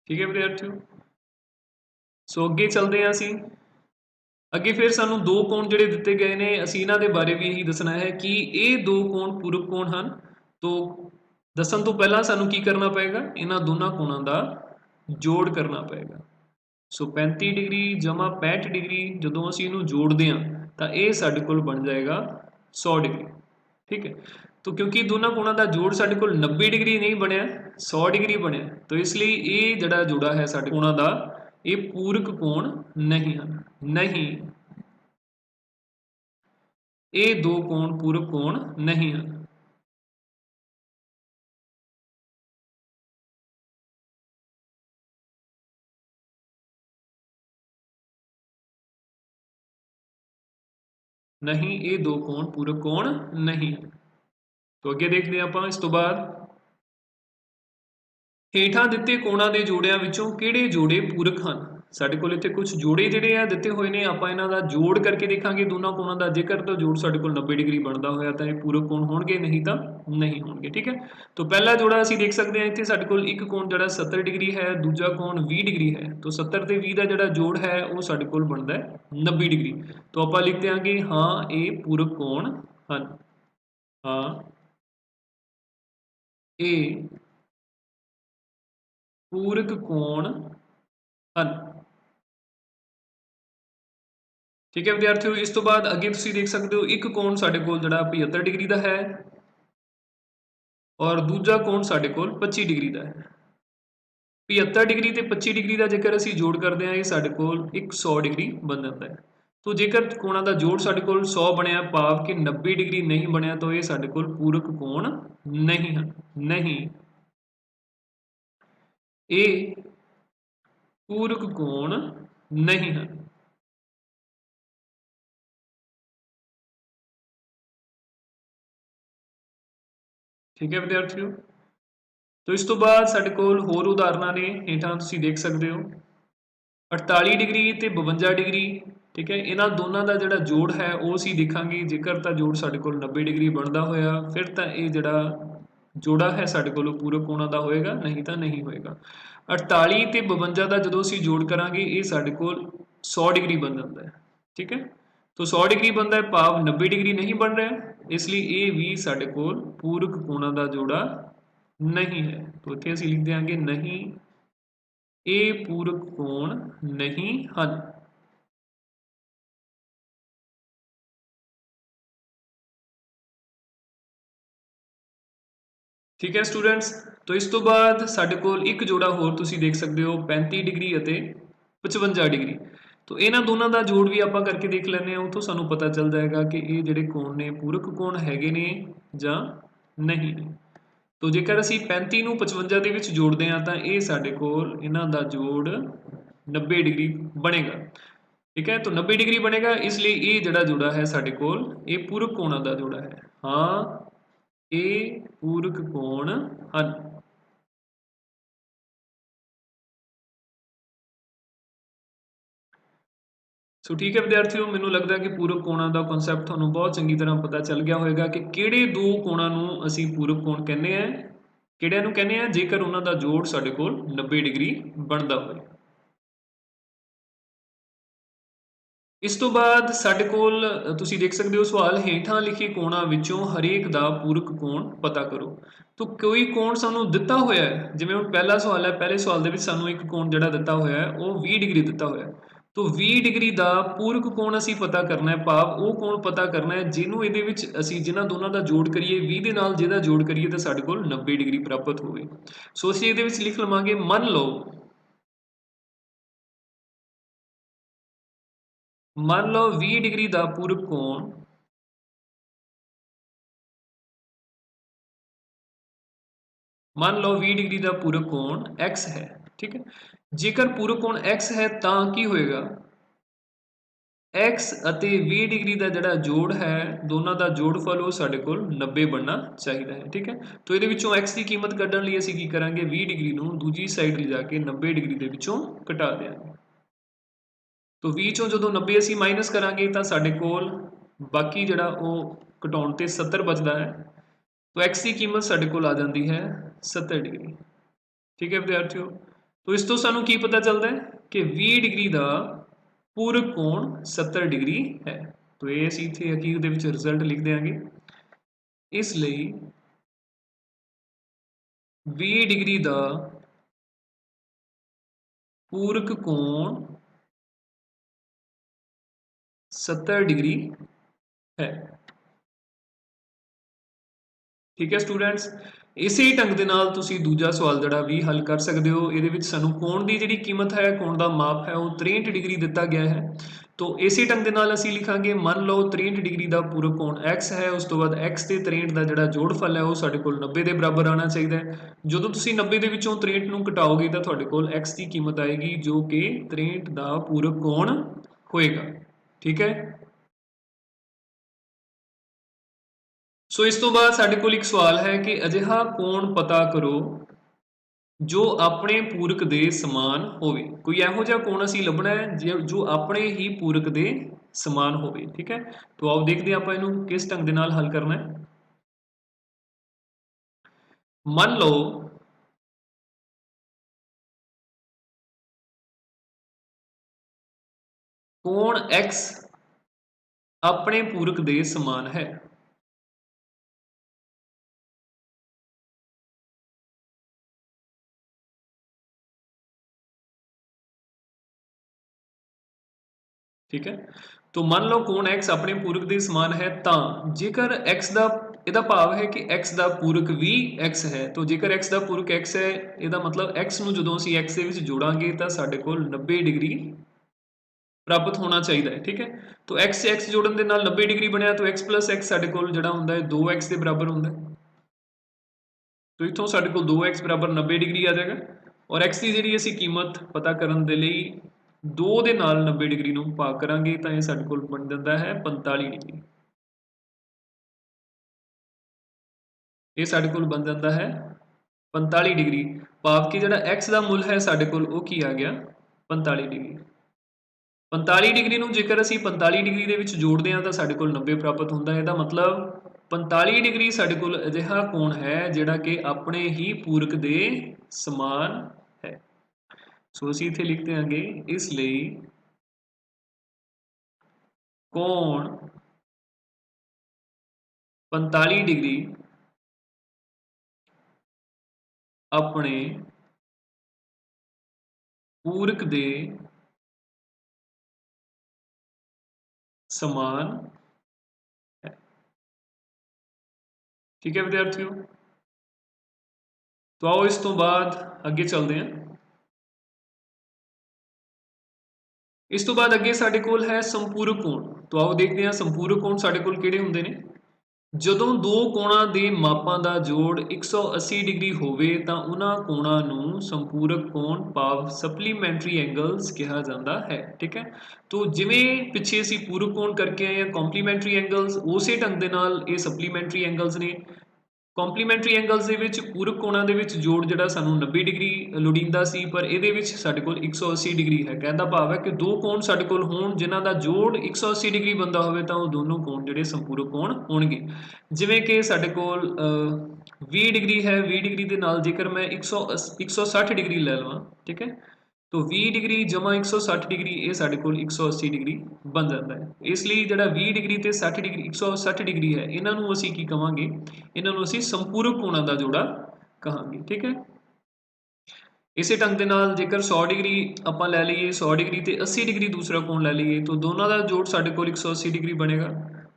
ठीक है विद्यार्थियों, सो ਅੱਗੇ ਚੱਲਦੇ ਹਾਂ ਅਸੀਂ। ਅੱਗੇ ਫਿਰ ਸਾਨੂੰ ਦੋ ਕੋਣ ਜਿਹੜੇ ਦਿੱਤੇ ਗਏ ਨੇ ਅਸੀਂ ਇਹਨਾਂ ਦੇ ਬਾਰੇ ਵੀ ਇਹੀ ਦੱਸਣਾ ਹੈ ਕਿ ਇਹ ਦੋ ਕੋਣ ਪੂਰਕ ਕੋਣ ਹਨ। तो ਦੱਸਣ ਤੋਂ ਪਹਿਲਾਂ ਸਾਨੂੰ ਕੀ ਕਰਨਾ ਪਏਗਾ? ਇਹਨਾਂ ਦੋਨਾਂ ਕੋਣਾਂ ਦਾ ਜੋੜ ਕਰਨਾ ਪਏਗਾ। ਸੋ 35 ਡਿਗਰੀ ਜਮਾ 65 ਡਿਗਰੀ ਜਦੋਂ ਅਸੀਂ ਇਹਨੂੰ ਜੋੜਦੇ ਹਾਂ ਤਾਂ ਇਹ ਸਾਡੇ ਕੋਲ ਬਣ ਜਾਏਗਾ 100 ਡਿਗਰੀ। ठीक है, तो क्योंकि दोनों कोणों का जोड़ साडे कोल 90 डिग्री नहीं बनया, 100 डिग्री बनया, तो इसलिए ये जिहड़ा जोड़ा है साडे कोणों का ये पूरक कोण नहीं है। नहीं, ये दो कोण पूरक कोण नहीं है। नहीं, ये दो कोण पूरक कोण नहीं है। तो अगे देखते हैं आप इस तो बाद ਹੇਠਾਂ ਦਿੱਤੇ ਕੋਣਾਂ ਦੇ ਜੋੜਿਆਂ ਵਿੱਚੋਂ ਕਿਹੜੇ ਜੋੜੇ ਪੂਰਕ ਹਨ। ਸਾਡੇ ਕੋਲ ਇੱਥੇ ਕੁਝ ਜੋੜੇ ਜਿਹੜੇ ਆ ਦਿੱਤੇ ਹੋਏ ਨੇ, ਆਪਾਂ ਇਹਨਾਂ ਦਾ ਜੋੜ ਕਰਕੇ ਦੇਖਾਂਗੇ ਦੋਨਾਂ ਕੋਣਾਂ ਦਾ। ਜੇਕਰ ਤਾਂ ਜੋੜ ਸਾਡੇ ਕੋਲ 90 ਡਿਗਰੀ ਬਣਦਾ ਹੋਇਆ ਤਾਂ ਇਹ ਪੂਰਕ ਕੋਣ ਹੋਣਗੇ, ਨਹੀਂ ਤਾਂ ਨਹੀਂ ਹੋਣਗੇ। ਠੀਕ ਹੈ, ਤਾਂ ਪਹਿਲਾ ਜੋੜਾ ਅਸੀਂ ਦੇਖ ਸਕਦੇ ਹਾਂ ਇੱਥੇ ਸਾਡੇ ਕੋਲ ਇੱਕ ਕੋਣ ਜਿਹੜਾ 70 ਡਿਗਰੀ ਹੈ, ਦੂਜਾ ਕੋਣ 20 ਡਿਗਰੀ ਹੈ। ਤਾਂ 70 ਤੇ 20 ਦਾ ਜਿਹੜਾ ਜੋੜ ਹੈ ਉਹ ਸਾਡੇ ਕੋਲ ਬਣਦਾ ਹੈ 90 ਡਿਗਰੀ। ਤਾਂ ਆਪਾਂ ਲਿਖ ਦਿਆਂਗੇ ਹਾਂ ਇਹ ਪੂਰਕ ਕੋਣ ਹਨ। ਹਾਂ ਇਹ ਪੂਰਕ ਕੋਣ ਹਨ। ठीक है विद्यार्थियों, इस तो बाद अगे तुसीं देख सकते हो एक कोण साडे कोल जिहड़ा 75 डिग्री का है और दूजा कोण साडे कोल 25 डिग्री का है। 75 डिग्री ते 25 डिग्री का जेकर असीं जोड़ करते हैं ये साडे कोल 100 डिग्री बन जाता है। तो जेकर कोणां दा जोड़ साडे कोल 100 बनिया भाव कि 90 डिग्री नहीं बनिया तो ये साडे कोल पूरक कोण नहीं है। नहीं, ये पूरक कोण नहीं है। ठीक है विद्यार्थियों, तो इस तो बाद साडे कोल होर उदाहरणां ने हेठां तुसीं देख सकते हो 48 डिग्री ते 52 डिग्री। ठीक है, इन्हां दोनों का जिहड़ा जोड़ है वो असीं देखांगे। जेकर तां जोड़ साडे कोल 90 डिग्री बनदा होया फिर तां ये जिहड़ा जोड़ा है साडे कोल पूरक कोणां दा होएगा, नहीं तां नहीं होएगा। 48 ते 52 का जदों असीं जोड़ करांगे ये साडे कोल 100 डिग्री बन जाता है। ठीक है, तो 100 डिग्री बनता है भाव 90 डिग्री नहीं बन रहा, इसलिए ये भी साडे कोल पूरक कोणां दा जोड़ा नहीं है। तो इत्थे असीं लिख देंगे नहीं, ये पूरक कोण नहीं ਹਨ। ठीक है स्टूडेंट्स, तो इस तो बाद साडे कोल एक जोड़ा होर तुसीं देख सकते हो 35 डिग्री ਅਤੇ 55 डिग्री। तो इन्हां दोनों का जोड़ भी आपां करके देख लैंदे हां, उत्थों सानूं पता चल जाएगा कि ये जिहड़े कोण ने पूरक कोण हैगे ने जां नहीं ने। तो जेकर असीं 35 ਨੂੰ 55 ਦੇ ਵਿੱਚ ਜੋੜਦੇ ਹਾਂ ਤਾਂ ਇਹ ਸਾਡੇ ਕੋਲ ਇਹਨਾਂ ਦਾ ਜੋੜ 90 डिग्री बनेगा। ठीक है, तो 90 डिग्री बनेगा, इसलिए ये जिहड़ा जोड़ा है साडे कोल ये पूरक कोणां दा जोड़ा है। हाँ ये पूरक कोण ਹਨ। सो ठीक है विद्यार्थियों, मैनूं लगदा कि पूरक कोणां ਦਾ ਕਨਸੈਪਟ ਤੁਹਾਨੂੰ बहुत ਚੰਗੀ ਤਰ੍ਹਾਂ पता चल गया होएगा कि ਕਿਹੜੇ ਦੋ ਕੋਣਾਂ ਨੂੰ ਅਸੀਂ पूरक कोण ਕਹਿੰਦੇ ਆ। ਕਿਹੜਿਆਂ ਨੂੰ ਕਹਿੰਦੇ ਆ? ਜੇਕਰ ਉਹਨਾਂ ਦਾ ਜੋੜ ਸਾਡੇ ਕੋਲ 90 डिग्री ਬਣਦਾ ਹੋਵੇ। ਇਸ ਤੋਂ ਬਾਅਦ ਸਾਡੇ ਕੋਲ ਤੁਸੀਂ ਦੇਖ ਸਕਦੇ ਹੋ ਸਵਾਲ ਹੇਠਾਂ ਲਿਖੇ ਕੋਣਾਂ ਵਿੱਚੋਂ ਹਰੇਕ ਦਾ ਪੂਰਕ ਕੋਣ ਪਤਾ ਕਰੋ। तो कोई कोण सानू दिता होया है, जिवें हुण पहला सवाल है, पहले सवाल दे विच सानू एक कोण जिहड़ा दिता होया है वो 20 डिग्री दिता होया है। तो 20 ਡਿਗਰੀ ਦਾ ਪੂਰਕ ਕੋਣ ਅਸੀਂ ਪਤਾ ਕਰਨਾ ਹੈ, ਭਾਵ ਉਹ ਕੋਣ ਪਤਾ ਕਰਨਾ ਹੈ ਜਿਹਨੂੰ ਇਹਦੇ ਵਿੱਚ ਅਸੀਂ ਜਿਨ੍ਹਾਂ ਦੋਨਾਂ ਦਾ ਜੋੜ ਕਰੀਏ 20 ਦੇ ਨਾਲ ਜਿਹਦਾ ਜੋੜ ਕਰੀਏ ਤਾਂ ਸਾਡੇ ਕੋਲ 90 ਡਿਗਰੀ ਪ੍ਰਾਪਤ ਹੋਵੇ। ਸੋ ਅਸੀਂ ਇਹਦੇ ਵਿੱਚ ਲਿਖ ਲਵਾਂਗੇ ਮੰਨ ਲਓ 20 ਡਿਗਰੀ ਦਾ ਪੂਰਕ ਕੋਣ ਮੰਨ ਲਓ 20 ਡਿਗਰੀ ਦਾ ਪੂਰਕ ਕੋਣ x ਹੈ। ਠੀਕ ਹੈ, ਜੇਕਰ ਪੂਰਕ ਕੋਣ x ਹੈ ਤਾਂ ਕੀ ਹੋਏਗਾ, x ਅਤੇ 20 ਡਿਗਰੀ ਦਾ ਜਿਹੜਾ ਜੋੜ ਹੈ ਦੋਨਾਂ ਦਾ ਜੋੜਫਲ ਉਹ ਸਾਡੇ ਕੋਲ 90 ਬਣਨਾ ਚਾਹੀਦਾ ਹੈ। ਠੀਕ ਹੈ, ਤਾਂ ਇਹਦੇ ਵਿੱਚੋਂ x ਦੀ ਕੀਮਤ ਕੱਢਣ ਲਈ ਅਸੀਂ ਕੀ ਕਰਾਂਗੇ, 20 ਡਿਗਰੀ ਨੂੰ ਦੂਜੀ ਸਾਈਡ ਲਿਜਾ ਕੇ 90 ਡਿਗਰੀ ਦੇ ਵਿੱਚੋਂ ਘਟਾ ਦਿਆਂਗੇ। ਤਾਂ 20 ਚੋਂ ਜਦੋਂ 90 ਅਸੀਂ ਮਾਈਨਸ ਕਰਾਂਗੇ ਤਾਂ ਸਾਡੇ ਕੋਲ ਬਾਕੀ ਜਿਹੜਾ ਉਹ ਘਟਾਉਣ ਤੇ 70 ਬਚਦਾ ਹੈ। ਤਾਂ x ਦੀ ਕੀਮਤ ਸਾਡੇ ਕੋਲ ਆ ਜਾਂਦੀ ਹੈ 70 ਡਿਗਰੀ। ਠੀਕ ਹੈ ਵਿਦਿਆਰਥੀਓ, ਤਾਂ ਇਸ ਤੋਂ ਸਾਨੂੰ ਕੀ ਪਤਾ ਚੱਲਦਾ ਹੈ ਕਿ 20 ਡਿਗਰੀ ਦਾ ਪੂਰਕ ਕੋਣ 70 ਡਿਗਰੀ ਹੈ। ਤਾਂ ਇਹ ਅਸੀਂ ਇੱਥੇ ਹਕੀਕਤ ਦੇ ਵਿੱਚ ਰਿਜ਼ਲਟ ਲਿਖ ਦਿਆਂਗੇ। ਇਸ ਲਈ 20 ਡਿਗਰੀ ਦਾ ਪੂਰਕ ਕੋਣ 70 ਡਿਗਰੀ ਹੈ। ਠੀਕ ਹੈ ਸਟੂਡੈਂਟਸ, ਇਸੇ ਢੰਗ ਦੇ ਨਾਲ ਤੁਸੀਂ ਦੂਜਾ ਸਵਾਲ ਜਿਹੜਾ ਵੀ ਹੱਲ ਕਰ ਸਕਦੇ ਹੋ। ਇਹਦੇ ਵਿੱਚ ਸਾਨੂੰ ਕੋਣ ਦੀ ਜਿਹੜੀ ਕੀਮਤ ਹੈ, ਕੋਣ ਦਾ ਮਾਪ ਹੈ ਉਹ 63 ਡਿਗਰੀ ਦਿੱਤਾ ਗਿਆ ਹੈ। ਤਾਂ ਇਸੇ ਢੰਗ ਦੇ ਨਾਲ ਅਸੀਂ ਲਿਖਾਂਗੇ ਮੰਨ ਲਓ 63 ਡਿਗਰੀ ਦਾ ਪੂਰਕ ਕੋਣ x ਹੈ, ਉਸ ਤੋਂ ਬਾਅਦ x ਤੇ 63 ਦਾ ਜਿਹੜਾ ਜੋੜਫਲ ਹੈ ਉਹ ਸਾਡੇ ਕੋਲ 90 ਦੇ ਬਰਾਬਰ ਆਉਣਾ ਚਾਹੀਦਾ ਹੈ। ਜਦੋਂ ਤੁਸੀਂ 90 ਦੇ ਵਿੱਚੋਂ 63 ਨੂੰ ਘਟਾਓਗੇ ਤਾਂ ਤੁਹਾਡੇ ਕੋਲ x ਦੀ ਕੀਮਤ ਆਏਗੀ ਜੋ ਕਿ 63 ਦਾ ਪੂਰਕ ਕੋਣ ਹੋਏਗਾ। ਠੀਕ ਹੈ, ਸੋ ਇਸ ਤੋਂ ਬਾਅਦ ਸਾਡੇ ਕੋਲ ਇੱਕ ਸਵਾਲ ਹੈ ਕਿ ਅਜਿਹਾ ਕੋਣ ਪਤਾ ਕਰੋ ਜੋ ਆਪਣੇ ਪੂਰਕ ਦੇ ਸਮਾਨ ਹੋਵੇ। ਕੋਈ ਇਹੋ ਜਿਹਾ ਕੋਣ ਅਸੀਂ ਲੱਭਣਾ ਹੈ ਜੋ ਆਪਣੇ ਹੀ ਪੂਰਕ ਦੇ ਸਮਾਨ ਹੋਵੇ। ਠੀਕ ਹੈ, ਤਾਂ ਆਓ ਦੇਖਦੇ ਹਾਂ ਆਪਾਂ ਇਹਨੂੰ ਕਿਸ ਢੰਗ ਦੇ ਨਾਲ ਹੱਲ ਕਰਨਾ ਹੈ। ਮੰਨ ਲਓ ਕੋਣ x ਆਪਣੇ ਪੂਰਕ ਦੇ ਸਮਾਨ ਹੈ। ठीक है, तो मान लो कोण x अपने पूरक ਦੇ ਸਮਾਨ ਹੈ ਤਾਂ ਜੇਕਰ x ਦਾ ਇਹਦਾ ਭਾਵ ਹੈ ਕਿ x ਦਾ ਪੂਰਕ ਵੀ x ਹੈ। ਤਾਂ ਜੇਕਰ x ਦਾ ਪੂਰਕ x ਹੈ ਇਹਦਾ ਮਤਲਬ x ਨੂੰ ਜਦੋਂ ਅਸੀਂ x ਦੇ ਵਿੱਚ ਜੋੜਾਂਗੇ ਤਾਂ ਸਾਡੇ ਕੋਲ 90 ਡਿਗਰੀ ਪ੍ਰਾਪਤ ਹੋਣਾ ਚਾਹੀਦਾ ਹੈ। ਠੀਕ ਹੈ, ਤਾਂ x से x ਜੋੜਨ ਦੇ ਨਾਲ 90 ਡਿਗਰੀ ਬਣਿਆ ਤਾਂ x plus x ਸਾਡੇ ਕੋਲ ਜਿਹੜਾ ਹੁੰਦਾ ਹੈ 2x ਦੇ ਬਰਾਬਰ ਹੁੰਦਾ ਹੈ। ਤਾਂ ਇੱਥੋਂ ਸਾਡੇ ਕੋਲ 2x ਬਰਾਬਰ 90 ਡਿਗਰੀ ਆ ਜਾਏਗਾ ਔਰ x ਦੀ ਜਿਹੜੀ ਅਸੀਂ ਕੀਮਤ ਪਤਾ ਕਰਨ ਦੇ ਲਈ 2 ਦੇ ਨਾਲ 90 ਡਿਗਰੀ ਨੂੰ ਭਾਗ ਕਰਾਂਗੇ ਤਾਂ ਇਹ ਸਾਡੇ ਕੋਲ ਬਣ ਜਾਂਦਾ ਹੈ 45 ਡਿਗਰੀ। ਇਹ ਸਾਡੇ ਕੋਲ ਬਣ ਜਾਂਦਾ ਹੈ 45 ਡਿਗਰੀ, ਭਾਵ ਕਿ ਜਿਹੜਾ x ਦਾ ਮੁੱਲ ਹੈ ਸਾਡੇ ਕੋਲ ਉਹ ਕੀ ਆ ਗਿਆ 45 ਡਿਗਰੀ। 45 ਡਿਗਰੀ ਨੂੰ ਜੇਕਰ ਅਸੀਂ 45 ਡਿਗਰੀ ਦੇ ਵਿੱਚ ਜੋੜਦੇ ਹਾਂ ਤਾਂ ਸਾਡੇ ਕੋਲ 90 ਪ੍ਰਾਪਤ ਹੁੰਦਾ ਹੈ। ਇਹਦਾ ਮਤਲਬ 45 ਡਿਗਰੀ ਸਾਡੇ ਕੋਲ ਅਜਿਹਾ ਕੋਣ ਹੈ ਜਿਹੜਾ ਕਿ ਆਪਣੇ ਹੀ ਪੂਰਕ ਦੇ ਸਮਾਨ ਹੈ। ਸੋ ਅਸੀਂ ਇੱਥੇ ਲਿਖ ਦਿਆਂਗੇ ਇਸ ਲਈ ਕੋਣ 45 ਡਿਗਰੀ ਆਪਣੇ ਪੂਰਕ ਦੇ ਸਮਾਨ ਹੈ। ਠੀਕ ਹੈ ਵਿਦਿਆਰਥੀਓ, तो आओ इस तो बाद अगे चलते हैं। इस तो बाद अगे साडे कोल है संपूरक कोण। तो आओ देखते हैं संपूरक कोण साडे कोल किहड़े हुंदे ने। ਜਦੋਂ ਦੋ ਕੋਣਾਂ ਦੇ ਮਾਪਾਂ ਦਾ ਜੋੜ 180 ਡਿਗਰੀ ਹੋਵੇ ਤਾਂ ਉਹਨਾਂ ਕੋਣਾਂ ਨੂੰ ਸੰਪੂਰਕ ਕੋਣ ਭਾਵ ਸਪਲੀਮੈਂਟਰੀ ਐਂਗਲਸ ਕਿਹਾ ਜਾਂਦਾ ਹੈ। ਠੀਕ ਹੈ, तो ਜਿਵੇਂ ਪਿੱਛੇ ਅਸੀਂ ਪੂਰਕ ਕੋਣ ਕਰਕੇ ਆਏ ਹਾਂ ਕੰਪਲੀਮੈਂਟਰੀ ਐਂਗਲਸ, ਉਸੇ ਢੰਗ ਦੇ ਨਾਲ ਇਹ ਸਪਲੀਮੈਂਟਰੀ ਐਂਗਲਸ ਨੇ। ਕੰਪਲੀਮੈਂਟਰੀ ਐਂਗਲਸ ਦੇ ਵਿੱਚ ਪੂਰਕ ਕੋਣਾਂ ਦੇ ਵਿੱਚ ਜੋੜ ਜਿਹੜਾ ਸਾਨੂੰ 90 ਡਿਗਰੀ ਲੋੜੀਂਦਾ ਸੀ ਪਰ ਇਹਦੇ ਵਿੱਚ ਸਾਡੇ ਕੋਲ 180 ਡਿਗਰੀ ਹੈ। ਕਹਿਣ ਦਾ ਭਾਵ ਹੈ ਕਿ ਦੋ ਕੋਣ ਸਾਡੇ ਕੋਲ ਹੋਣ ਜਿਨ੍ਹਾਂ ਦਾ ਜੋੜ 180 ਡਿਗਰੀ ਬਣਦਾ ਹੋਵੇ ਤਾਂ ਉਹ ਦੋਨੋਂ ਕੋਣ ਜਿਹੜੇ ਸੰਪੂਰਕ ਕੋਣ ਹੋਣਗੇ। ਜਿਵੇਂ ਕਿ ਸਾਡੇ ਕੋਲ 20 ਡਿਗਰੀ ਹੈ, 20 ਡਿਗਰੀ ਦੇ ਨਾਲ ਜੇਕਰ ਮੈਂ 160 ਡਿਗਰੀ ਲੈ ਲਵਾਂ, ਠੀਕ ਹੈ, तो 20 डिग्री जमा 160 डिग्री ये साढ़े कोल 180 डिग्री बन जाता है। इसलिए जिहड़ा 20 डिग्री ते 60 डिग्री 160 डिग्री है इन्हां नूं असीं की कहांगे, इन्हां नूं असीं संपूरक कोणां दा जोड़ा कहांगे। ठीक है, ਇਸੇ ਢੰਗ ਦੇ ਨਾਲ ਜੇਕਰ 100 ਡਿਗਰੀ ਆਪਾਂ ਲੈ ਲਈਏ 100 ਡਿਗਰੀ ਤੇ 80 ਡਿਗਰੀ ਦੂਸਰਾ ਕੋਣ ਲੈ ਲਈਏ ਤਾਂ ਦੋਨਾਂ ਦਾ ਜੋੜ ਸਾਡੇ ਕੋਲ 180 ਡਿਗਰੀ ਬਣੇਗਾ।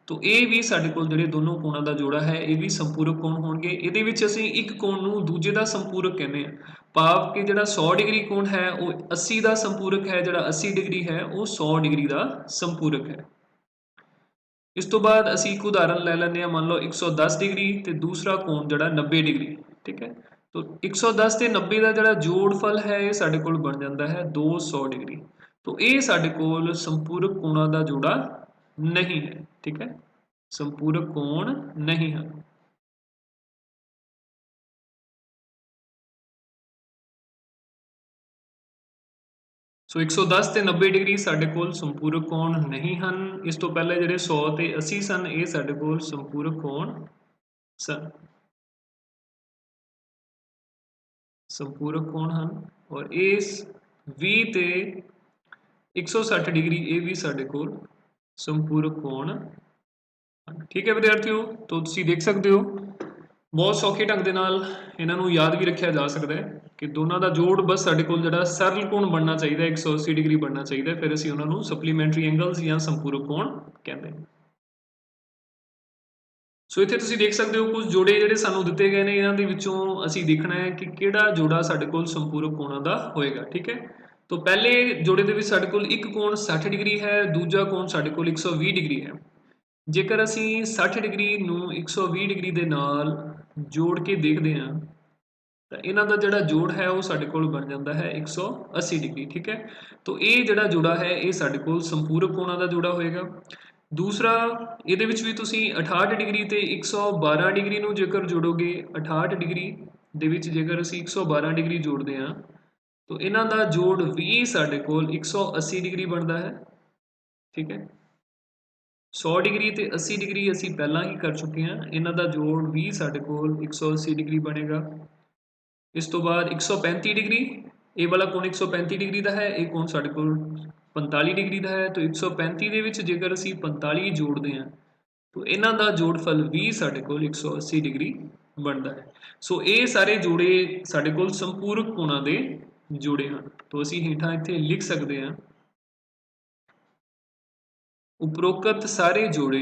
तो ਇਹ ਵੀ ਸਾਡੇ ਕੋਲ ਜਿਹੜੇ ਦੋਨੋਂ ਕੋਣਾਂ ਦਾ ਜੋੜਾ ਹੈ ਇਹ ਵੀ ਸੰਪੂਰਕ ਕੋਣ ਹੋਣਗੇ। ਇਹਦੇ ਵਿੱਚ ਅਸੀਂ ਇੱਕ ਕੋਣ ਨੂੰ ਦੂਜੇ ਦਾ ਸੰਪੂਰਕ ਕਹਿੰਦੇ ਹਾਂ, ਭਾਵ ਕਿ ਜਿਹੜਾ 100 ਡਿਗਰੀ ਕੋਣ ਹੈ ਉਹ 80 ਦਾ ਸੰਪੂਰਕ ਹੈ, ਜਿਹੜਾ 80 ਡਿਗਰੀ ਹੈ ਉਹ 100 ਡਿਗਰੀ ਦਾ ਸੰਪੂਰਕ ਹੈ। ਇਸ ਤੋਂ ਬਾਅਦ ਅਸੀਂ ਇੱਕ ਉਦਾਹਰਨ ਲੈ ਲੈਂਦੇ ਹਾਂ, ਮੰਨ ਲਓ 110 ਡਿਗਰੀ ਤੇ ਦੂਸਰਾ ਕੋਣ ਜਿਹੜਾ 90 ਡਿਗਰੀ, ਠੀਕ ਹੈ। तो 110 ਤੇ 90 ਦਾ ਜਿਹੜਾ ਜੋੜਫਲ ਹੈ ਇਹ ਸਾਡੇ ਕੋਲ ਬਣ ਜਾਂਦਾ ਹੈ 200 ਡਿਗਰੀ। तो ਇਹ ਸਾਡੇ ਕੋਲ ਸੰਪੂਰਕ ਕੋਣਾਂ ਦਾ ਜੋੜਾ ਨਹੀਂ ਹੈ, ਠੀਕ ਹੈ, ਸੰਪੂਰਕ ਕੋਣ ਨਹੀਂ ਹਨ। ਸੋ 110 ਤੇ 90 ਡਿਗਰੀ ਸਾਡੇ ਕੋਲ ਸੰਪੂਰਕ ਕੋਣ ਨਹੀਂ ਹਨ। ਇਸ ਤੋਂ ਪਹਿਲੇ ਜਿਹੜੇ 100 ਤੇ 80 ਸਨ ਇਹ ਸਾਡੇ ਕੋਲ ਸੰਪੂਰਕ ਕੋਣ ਸਨ, ਸੰਪੂਰਕ ਕੋਣ ਹਨ। ਔਰ ਇਸ 20 ਤੇ 160 ਡਿਗਰੀ ਇਹ ਵੀ ਸਾਡੇ ਕੋਲ ਸੰਪੂਰਕ ਕੋਣ ਹਨ, ਠੀਕ ਹੈ ਵਿਦਿਆਰਥੀਓ। तो ਤੁਸੀਂ ਦੇਖ ਸਕਦੇ ਹੋ ਬਹੁਤ ਸੌਖੇ ਢੰਗ ਦੇ ਨਾਲ ਇਹਨਾਂ ਨੂੰ ਯਾਦ ਵੀ ਰੱਖਿਆ ਜਾ ਸਕਦਾ ਹੈ ਕਿ ਦੋਨਾਂ ਦਾ ਜੋੜ ਬਸ ਸਾਡੇ ਕੋਲ ਜਿਹੜਾ ਸਰਲ ਕੋਣ ਬਣਨਾ ਚਾਹੀਦਾ 180 ਡਿਗਰੀ ਬਣਨਾ ਚਾਹੀਦਾ, ਫਿਰ ਅਸੀਂ ਉਹਨਾਂ ਨੂੰ ਸਪਲੀਮੈਂਟਰੀ ਐਂਗਲਸ ਜਾਂ ਸੰਪੂਰਕ ਕੋਣ ਕਹਿੰਦੇ ਹਾਂ। ਸੋ ਇੱਥੇ ਤੁਸੀਂ ਦੇਖ ਸਕਦੇ ਹੋ ਕੁਝ ਜੋੜੇ ਜਿਹੜੇ ਸਾਨੂੰ ਦਿੱਤੇ ਗਏ ਨੇ, ਇਹਨਾਂ ਦੇ ਵਿੱਚੋਂ ਅਸੀਂ ਦੇਖਣਾ ਹੈ ਕਿ ਕਿਹੜਾ ਜੋੜਾ ਸਾਡੇ ਕੋਲ ਸੰਪੂਰਕ ਕੋਣਾਂ ਦਾ ਹੋਏਗਾ, ਠੀਕ ਹੈ। तो पहले जोड़े ਦੇ ਵਿੱਚ ਸਾਡੇ ਕੋਲ ਇੱਕ ਕੋਣ 60 ਡਿਗਰੀ ਹੈ, ਦੂਜਾ ਕੋਣ ਸਾਡੇ ਕੋਲ 120 ਡਿਗਰੀ ਹੈ। ਜੇਕਰ ਅਸੀਂ 60 ਡਿਗਰੀ ਨੂੰ 120 ਡਿਗਰੀ ਦੇ ਨਾਲ ਜੋੜ ਕੇ ਦੇਖਦੇ ਹਾਂ ਤਾਂ ਇਹਨਾਂ ਦਾ ਜਿਹੜਾ ਜੋੜ ਹੈ ਉਹ ਸਾਡੇ ਕੋਲ ਬਣ ਜਾਂਦਾ ਹੈ 180 ਡਿਗਰੀ, ਠੀਕ ਹੈ। तो ਇਹ ਜਿਹੜਾ ਜੋੜਾ ਹੈ ਇਹ ਸਾਡੇ ਕੋਲ ਸੰਪੂਰਕ ਕੋਣਾਂ ਦਾ ਜੋੜਾ ਹੋਏਗਾ। दूसरा ਇਹਦੇ ਵਿੱਚ ਵੀ ਤੁਸੀਂ 68 ਡਿਗਰੀ ਤੇ 112 ਡਿਗਰੀ ਨੂੰ ਜੇਕਰ ਜੋੜੋਗੇ, 68 ਡਿਗਰੀ ਦੇ ਵਿੱਚ ਜੇਕਰ ਅਸੀਂ 112 ਡਿਗਰੀ ਜੋੜਦੇ ਹਾਂ तो ਇਹਨਾਂ ਦਾ ਜੋੜ ਵੀ ਸਾਡੇ ਕੋਲ 180 ਡਿਗਰੀ ਬਣਦਾ ਹੈ, ਠੀਕ ਹੈ। 100 ਡਿਗਰੀ ਤੇ 80 ਡਿਗਰੀ ਅਸੀਂ ਪਹਿਲਾਂ ਹੀ ਕਰ ਚੁੱਕੇ ਹਾਂ, ਇਹਨਾਂ ਦਾ ਜੋੜ ਵੀ ਸਾਡੇ ਕੋਲ 180 ਡਿਗਰੀ ਬਣੇਗਾ। ਇਸ ਤੋਂ ਬਾਅਦ 135 ਡਿਗਰੀ, ਇਹ ਵਾਲਾ ਕੋਣ 135 ਡਿਗਰੀ ਦਾ ਹੈ, ਇਹ ਕੋਣ ਸਾਡੇ ਕੋਲ 45 ਡਿਗਰੀ ਦਾ ਹੈ। तो 135 ਦੇ ਵਿੱਚ ਜੇਕਰ ਅਸੀਂ 45 ਜੋੜਦੇ ਹਾਂ तो ਇਹਨਾਂ ਦਾ ਜੋੜਫਲ ਵੀ ਸਾਡੇ ਕੋਲ 180 ਡਿਗਰੀ ਬਣਦਾ ਹੈ। ਸੋ ਇਹ ਸਾਰੇ ਜੋੜੇ ਸਾਡੇ ਕੋਲ ਸੰਪੂਰਕ ਕੋਣਾਂ ਦੇ ਜੋੜੇ ਹਨ। तो ਅਸੀਂ ਹੇਠਾਂ ਇੱਥੇ ਲਿਖ ਸਕਦੇ ਹਾਂ, उपरोक्त सारे जोड़े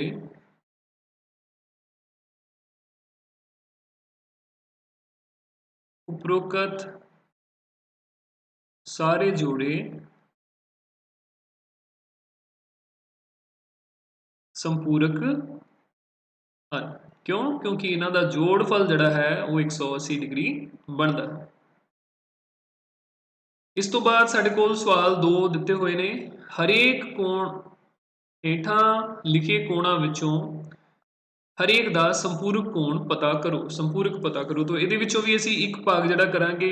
उपरोक्त सारे जोड़े संपूरक ਹਨ। क्यों? क्योंकि इन्हां दा जोड़फल जिहड़ा है वो 180 डिग्री बनता है। इस तो बाद साडे कोल सवाल 2 दिते हुए ने, हरेक कोण ਹੇਠਾਂ ਲਿਖੇ ਕੋਣਾਂ ਵਿੱਚੋਂ ਹਰੇਕ ਦਾ ਸੰਪੂਰਕ ਕੋਣ ਪਤਾ ਕਰੋ, ਸੰਪੂਰਕ ਪਤਾ ਕਰੋ। तो ਇਹਦੇ ਵਿੱਚੋਂ ਵੀ ਅਸੀਂ ਇੱਕ ਭਾਗ ਜਿਹੜਾ ਕਰਾਂਗੇ,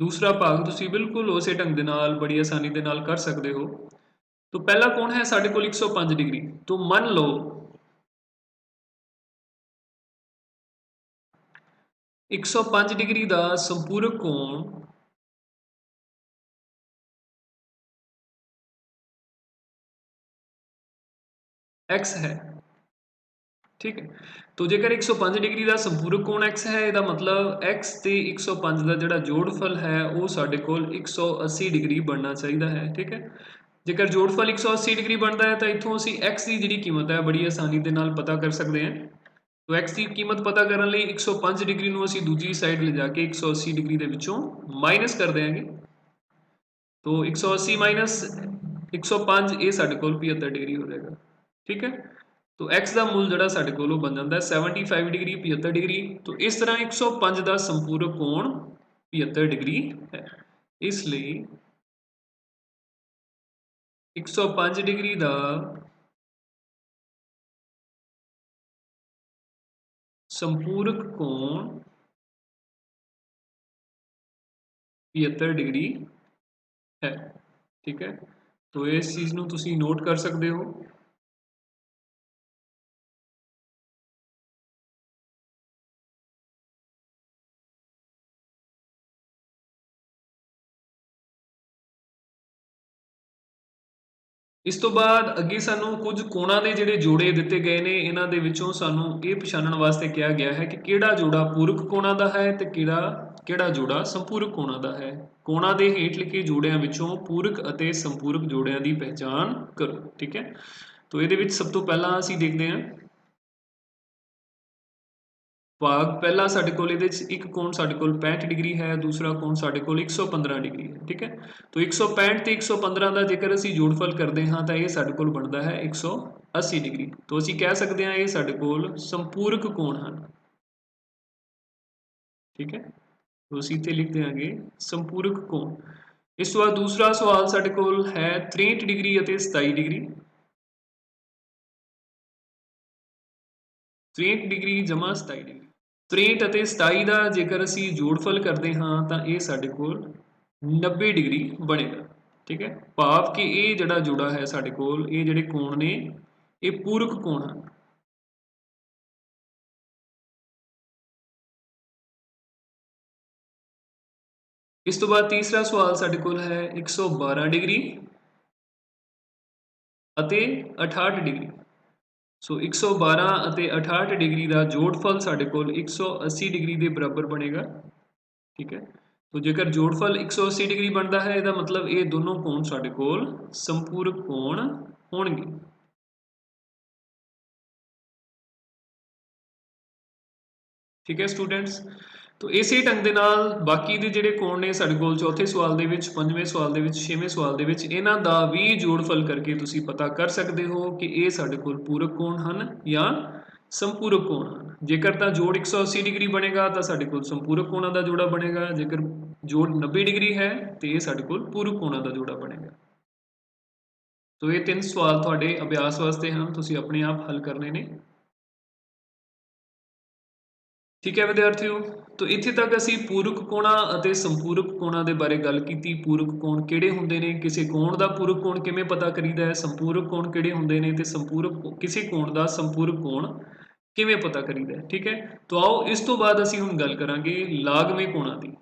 ਦੂਸਰਾ ਭਾਗ ਤੁਸੀਂ ਬਿਲਕੁਲ ਉਸੇ ਢੰਗ ਦੇ ਨਾਲ ਬੜੀ ਆਸਾਨੀ ਦੇ ਨਾਲ ਕਰ ਸਕਦੇ ਹੋ। तो ਪਹਿਲਾ ਕੋਣ ਹੈ ਸਾਡੇ ਕੋਲ 105 ਡਿਗਰੀ। तो ਮੰਨ ਲਓ 105 ਡਿਗਰੀ ਦਾ ਸੰਪੂਰਕ ਕੋਣ x है, ठीक है। तो जेकर 105 डिग्री का संपूरक कोण x है, ਇਹਦਾ मतलब x ਤੇ 105 ਦਾ ਜਿਹੜਾ ਜੋੜਫਲ ਹੈ ਉਹ ਸਾਡੇ ਕੋਲ 180 डिग्री बनना चाहिए है, ठीक है। जेकर जोड़फल 180 डिग्री बनता है तो इत्थों ਅਸੀਂ x ਦੀ ਜਿਹੜੀ ਕੀਮਤ ਹੈ ਬੜੀ ਆਸਾਨੀ ਦੇ ਨਾਲ ਪਤਾ ਕਰ ਸਕਦੇ ਹਾਂ। तो x ਦੀ ਕੀਮਤ ਪਤਾ ਕਰਨ ਲਈ 105 डिग्री ਨੂੰ ਅਸੀਂ ਦੂਜੀ ਸਾਈਡ ਲੈ ਜਾ ਕੇ 180 डिग्री ਦੇ ਵਿੱਚੋਂ ਮਾਈਨਸ ਕਰ ਦੇਵਾਂਗੇ। तो 180 माइनस 105 ਇਹ ਸਾਡੇ ਕੋਲ 75 डिग्री हो जाएगा, ठीक है। तो x का मूल जड़ा साडे कोल बन जाता है 75 डिग्री 75 डिग्री। तो इस तरह 105 का संपूरक कोण 75 डिग्री है, इसलिए 105 डिग्री का संपूरक कोण 75 डिग्री है, ठीक है। तो इस चीज़ को तुसी नोट कर सकते हो। इस तो बाद अगे सानू कुछ कोणां दे जिहड़े जोड़े दिते गए ने, इन्हां दे विचों सानू ये पछाणन वास्ते कहा गया है कि किहड़ा जोड़ा पूरक कोणां दा है ते किहड़ा ਕਿਹੜਾ ਜੋੜਾ ਸੰਪੂਰਕ ਕੋਣਾਂ ਦਾ ਹੈ। ਕੋਣਾਂ ਦੇ ਹੇਠ ਲਿਖੇ ਜੋੜਿਆਂ ਵਿੱਚੋਂ ਪੂਰਕ ਅਤੇ ਸੰਪੂਰਕ ਜੋੜਿਆਂ ਦੀ ਪਹਿਚਾਣ ਕਰੋ। ਠੀਕ ਹੈ, तो ਇਹਦੇ ਵਿੱਚ ਸਭ ਤੋਂ ਪਹਿਲਾਂ ਅਸੀਂ ਦੇਖਦੇ ਹਾਂ ਭਾਗ ਪਹਿਲਾ। ਸਾਡੇ ਕੋਲ ਇਹਦੇ 'ਚ ਇੱਕ ਕੋਣ ਸਾਡੇ ਕੋਲ 65 ਡਿਗਰੀ ਹੈ, ਦੂਸਰਾ ਕੋਣ ਸਾਡੇ ਕੋਲ 115 ਡਿਗਰੀ ਹੈ। ਠੀਕ ਹੈ, तो 165 ਤੇ 115 ਦਾ ਜੇਕਰ ਅਸੀਂ ਜੋੜਫਲ ਕਰਦੇ ਹਾਂ ਤਾਂ ਇਹ ਸਾਡੇ ਕੋਲ ਬਣਦਾ ਹੈ 180 ਡਿਗਰੀ। तो ਅਸੀਂ ਕਹਿ ਸਕਦੇ ਹਾਂ ਇਹ ਸਾਡੇ ਕੋਲ ਸੰਪੂਰਕ ਕੋਣ ਹਨ। ਠੀਕ ਹੈ, तो ਅਸੀਂ ਇੱਥੇ ਲਿਖ ਦਿਆਂਗੇ ਸੰਪੂਰਕ ਕੋਣ। ਇਸ ਤੋਂ ਬਾਅਦ ਦੂਸਰਾ ਸਵਾਲ ਸਾਡੇ ਕੋਲ ਹੈ 63 ਡਿਗਰੀ ਅਤੇ 27 ਡਿਗਰੀ। 63 ਡਿਗਰੀ ਜਮਾ 27 ਡਿਗਰੀ। 63 ਅਤੇ 27 ਦਾ ਜੇਕਰ ਅਸੀਂ ਜੋੜਫਲ ਕਰਦੇ ਹਾਂ ਤਾਂ ਇਹ ਸਾਡੇ ਕੋਲ 90 ਡਿਗਰੀ ਬਣੇਗਾ। ਠੀਕ ਹੈ, ਭਾਵ ਕਿ ਇਹ ਜਿਹੜਾ ਜੋੜਾ ਹੈ ਸਾਡੇ ਕੋਲ, ਇਹ ਜਿਹੜੇ ਕੋਣ ਨੇ ਇਹ ਪੂਰਕ ਕੋਣ ਹਨ। ਇਸ ਤੋਂ ਬਾਅਦ ਤੀਸਰਾ ਸਵਾਲ ਸਾਡੇ ਕੋਲ ਹੈ 112 ਡਿਗਰੀ ਅਤੇ 68 ਡਿਗਰੀ। ਸੋ 112 ਅਤੇ 68 ਡਿਗਰੀ ਦਾ ਜੋੜਫਲ ਸਾਡੇ ਕੋਲ 180 ਡਿਗਰੀ ਦੇ ਬਰਾਬਰ ਬਣੇਗਾ। ਠੀਕ ਹੈ, तो जेकर जोड़फल 180 डिग्री बनता है ਇਹਦਾ मतलब ਇਹ दोनों कोण ਸਾਡੇ ਕੋਲ संपूरक कोण होणगे। ठीक है स्टूडेंट्स, तो इसे ढंग ਦੇ ਨਾਲ ਬਾਕੀ ਦੇ ਜਿਹੜੇ ਕੋਣ ਨੇ ਸਾਡੇ ਕੋਲ ਚੌਥੇ ਸਵਾਲ ਦੇ ਵਿੱਚ, ਪੰਜਵੇਂ ਸਵਾਲ ਦੇ ਵਿੱਚ, ਛੇਵੇਂ ਸਵਾਲ ਦੇ ਵਿੱਚ ਇਹਨਾਂ ਦਾ ਵੀ ਜੋੜਫਲ ਕਰਕੇ ਤੁਸੀਂ ਪਤਾ ਕਰ ਸਕਦੇ ਹੋ ਕਿ ਇਹ ਸਾਡੇ ਕੋਲ ਪੂਰਕ ਕੋਣ ਹਨ ਜਾਂ ਸੰਪੂਰਕ ਕੋਣ ਹਨ। ਜੇਕਰ ਤਾਂ ਜੋੜ 180 ਡਿਗਰੀ ਬਣੇਗਾ ਤਾਂ ਸਾਡੇ ਕੋਲ ਸੰਪੂਰਕ ਕੋਣਾਂ ਦਾ ਜੋੜਾ ਬਣੇਗਾ, ਜੇਕਰ ਜੋੜ 90 ਡਿਗਰੀ ਹੈ ਤੇ ਇਹ ਸਾਡੇ ਕੋਲ ਪੂਰਕ ਕੋਣਾਂ ਦਾ ਜੋੜਾ ਬਣੇਗਾ। तो ये तीन सवाल ਤੁਹਾਡੇ ਅਭਿਆਸ ਵਾਸਤੇ ਹਨ, ਤੁਸੀਂ ਆਪਣੇ ਆਪ ਹੱਲ ਕਰਨੇ ਨੇ। ठीक है विद्यार्थियों, तो इत्थे तक असी पूरक कोणा ਅਤੇ संपूरक कोणा ਦੇ ਬਾਰੇ ਗੱਲ ਕੀਤੀ। पूरक कोण ਕਿਹੜੇ ਹੁੰਦੇ ਨੇ, ਕਿਸੇ ਕੋਣ ਦਾ पूरक कोण ਕਿਵੇਂ ਪਤਾ ਕਰੀਦਾ ਹੈ, संपूरक कोण ਕਿਹੜੇ ਹੁੰਦੇ ਨੇ ਤੇ संपूरक ਕਿਸੇ ਕੋਣ ਦਾ संपूरक कोण ਕਿਵੇਂ ਪਤਾ ਕਰੀਦਾ ਹੈ। ठीक है, तो आओ इस तो बाद ਅਸੀਂ ਹੁਣ ਗੱਲ ਕਰਾਂਗੇ ਲਾਗਵੇਂ ਕੋਣਾਂ ਦੀ।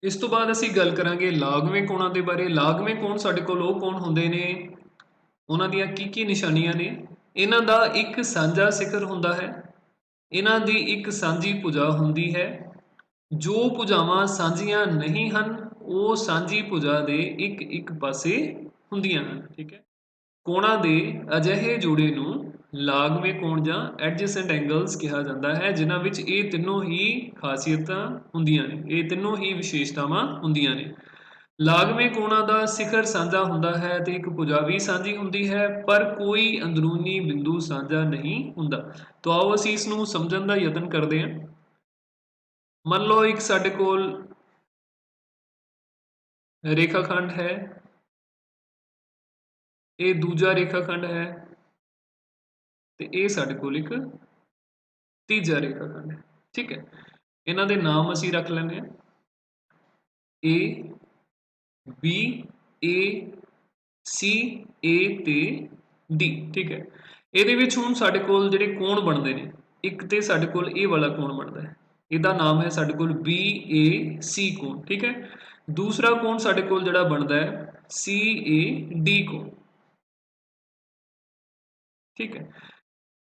ਇਸ ਤੋਂ ਬਾਅਦ ਅਸੀਂ ਗੱਲ ਕਰਾਂਗੇ ਲਾਗਵੇਂ ਕੋਣਾਂ ਦੇ ਬਾਰੇ। ਲਾਗਵੇਂ ਕੋਣ ਸਾਡੇ ਕੋਲ ਉਹ ਕੋਣ ਹੁੰਦੇ ਨੇ, ਉਹਨਾਂ ਦੀਆਂ ਕੀ ਨਿਸ਼ਾਨੀਆਂ ਨੇ। ਇਹਨਾਂ ਦਾ ਇੱਕ ਸਾਂਝਾ ਸਿਖਰ ਹੁੰਦਾ ਹੈ, ਇਹਨਾਂ ਦੀ ਇੱਕ ਸਾਂਝੀ ਭੁਜਾ ਹੁੰਦੀ ਹੈ। ਜੋ ਭੁਜਾਵਾਂ ਸਾਂਝੀਆਂ ਨਹੀਂ ਹਨ ਉਹ ਸਾਂਝੀ ਭੁਜਾ ਦੇ ਇੱਕ ਪਾਸੇ ਹੁੰਦੀਆਂ ਹਨ। ਠੀਕ ਹੈ, ਕੋਣਾਂ ਦੇ ਅਜਿਹੇ ਜੋੜੇ ਨੂੰ ਲਾਗਵੇਂ ਕੋਣ ਜਾਂ ਐਡਜੈਸੈਂਟ ਐਂਗਲਸ ਕਿਹਾ ਜਾਂਦਾ ਹੈ, ਜਿਨ੍ਹਾਂ ਵਿੱਚ ਇਹ ਤਿੰਨੋਂ ਹੀ ਖਾਸੀਅਤਾਂ ਹੁੰਦੀਆਂ ਨੇ, ਇਹ ਤਿੰਨੋਂ ਹੀ ਵਿਸ਼ੇਸ਼ਤਾਵਾਂ ਹੁੰਦੀਆਂ ਨੇ। ਲਾਗਵੇਂ ਕੋਣਾਂ ਦਾ ਸਿਖਰ ਸਾਂਝਾ ਹੁੰਦਾ ਹੈ ਤੇ ਇੱਕ ਭੁਜਾ ਵੀ ਸਾਂਝੀ ਹੁੰਦੀ ਹੈ, ਪਰ ਕੋਈ ਅੰਦਰੂਨੀ ਬਿੰਦੂ ਸਾਂਝਾ ਨਹੀਂ ਹੁੰਦਾ। ਤਾਂ ਆਓ ਅਸੀਂ ਇਸ ਨੂੰ ਸਮਝਣ ਦਾ ਯਤਨ ਕਰਦੇ ਹਾਂ। ਮੰਨ ਲਓ ਇੱਕ ਸਾਡੇ ਕੋਲ ਰੇਖਾਖੰਡ ਹੈ, ਇਹ ਦੂਜਾ ਰੇਖਾਖੰਡ ਹੈ ਤੇ ਇਹ ਸਾਡੇ ਕੋਲ ਇੱਕ ਤੀਜਾ ਰੇਖਾਖੰਡ ਹੈ। ਠੀਕ ਹੈ, ਇਹਨਾਂ ਦੇ ਨਾਮ ਅਸੀਂ ਰੱਖ ਲੈਂਦੇ ਹਾਂ A B A C A ਤੇ D। ਠੀਕ ਹੈ, ਇਹਦੇ ਵਿੱਚ ਹੁਣ ਸਾਡੇ ਕੋਲ ਜਿਹੜੇ ਕੋਣ ਬਣਦੇ ਨੇ, ਇੱਕ ਤੇ ਸਾਡੇ ਕੋਲ ਇਹ ਵਾਲਾ ਕੋਣ ਬਣਦਾ ਹੈ, ਇਹਦਾ ਨਾਮ ਹੈ ਸਾਡੇ ਕੋਲ BAC ਕੋਣ। ਠੀਕ ਹੈ, ਦੂਸਰਾ ਕੋਣ ਸਾਡੇ ਕੋਲ ਜਿਹੜਾ ਬਣਦਾ ਹੈ CAD ਕੋਣ। ਠੀਕ ਹੈ,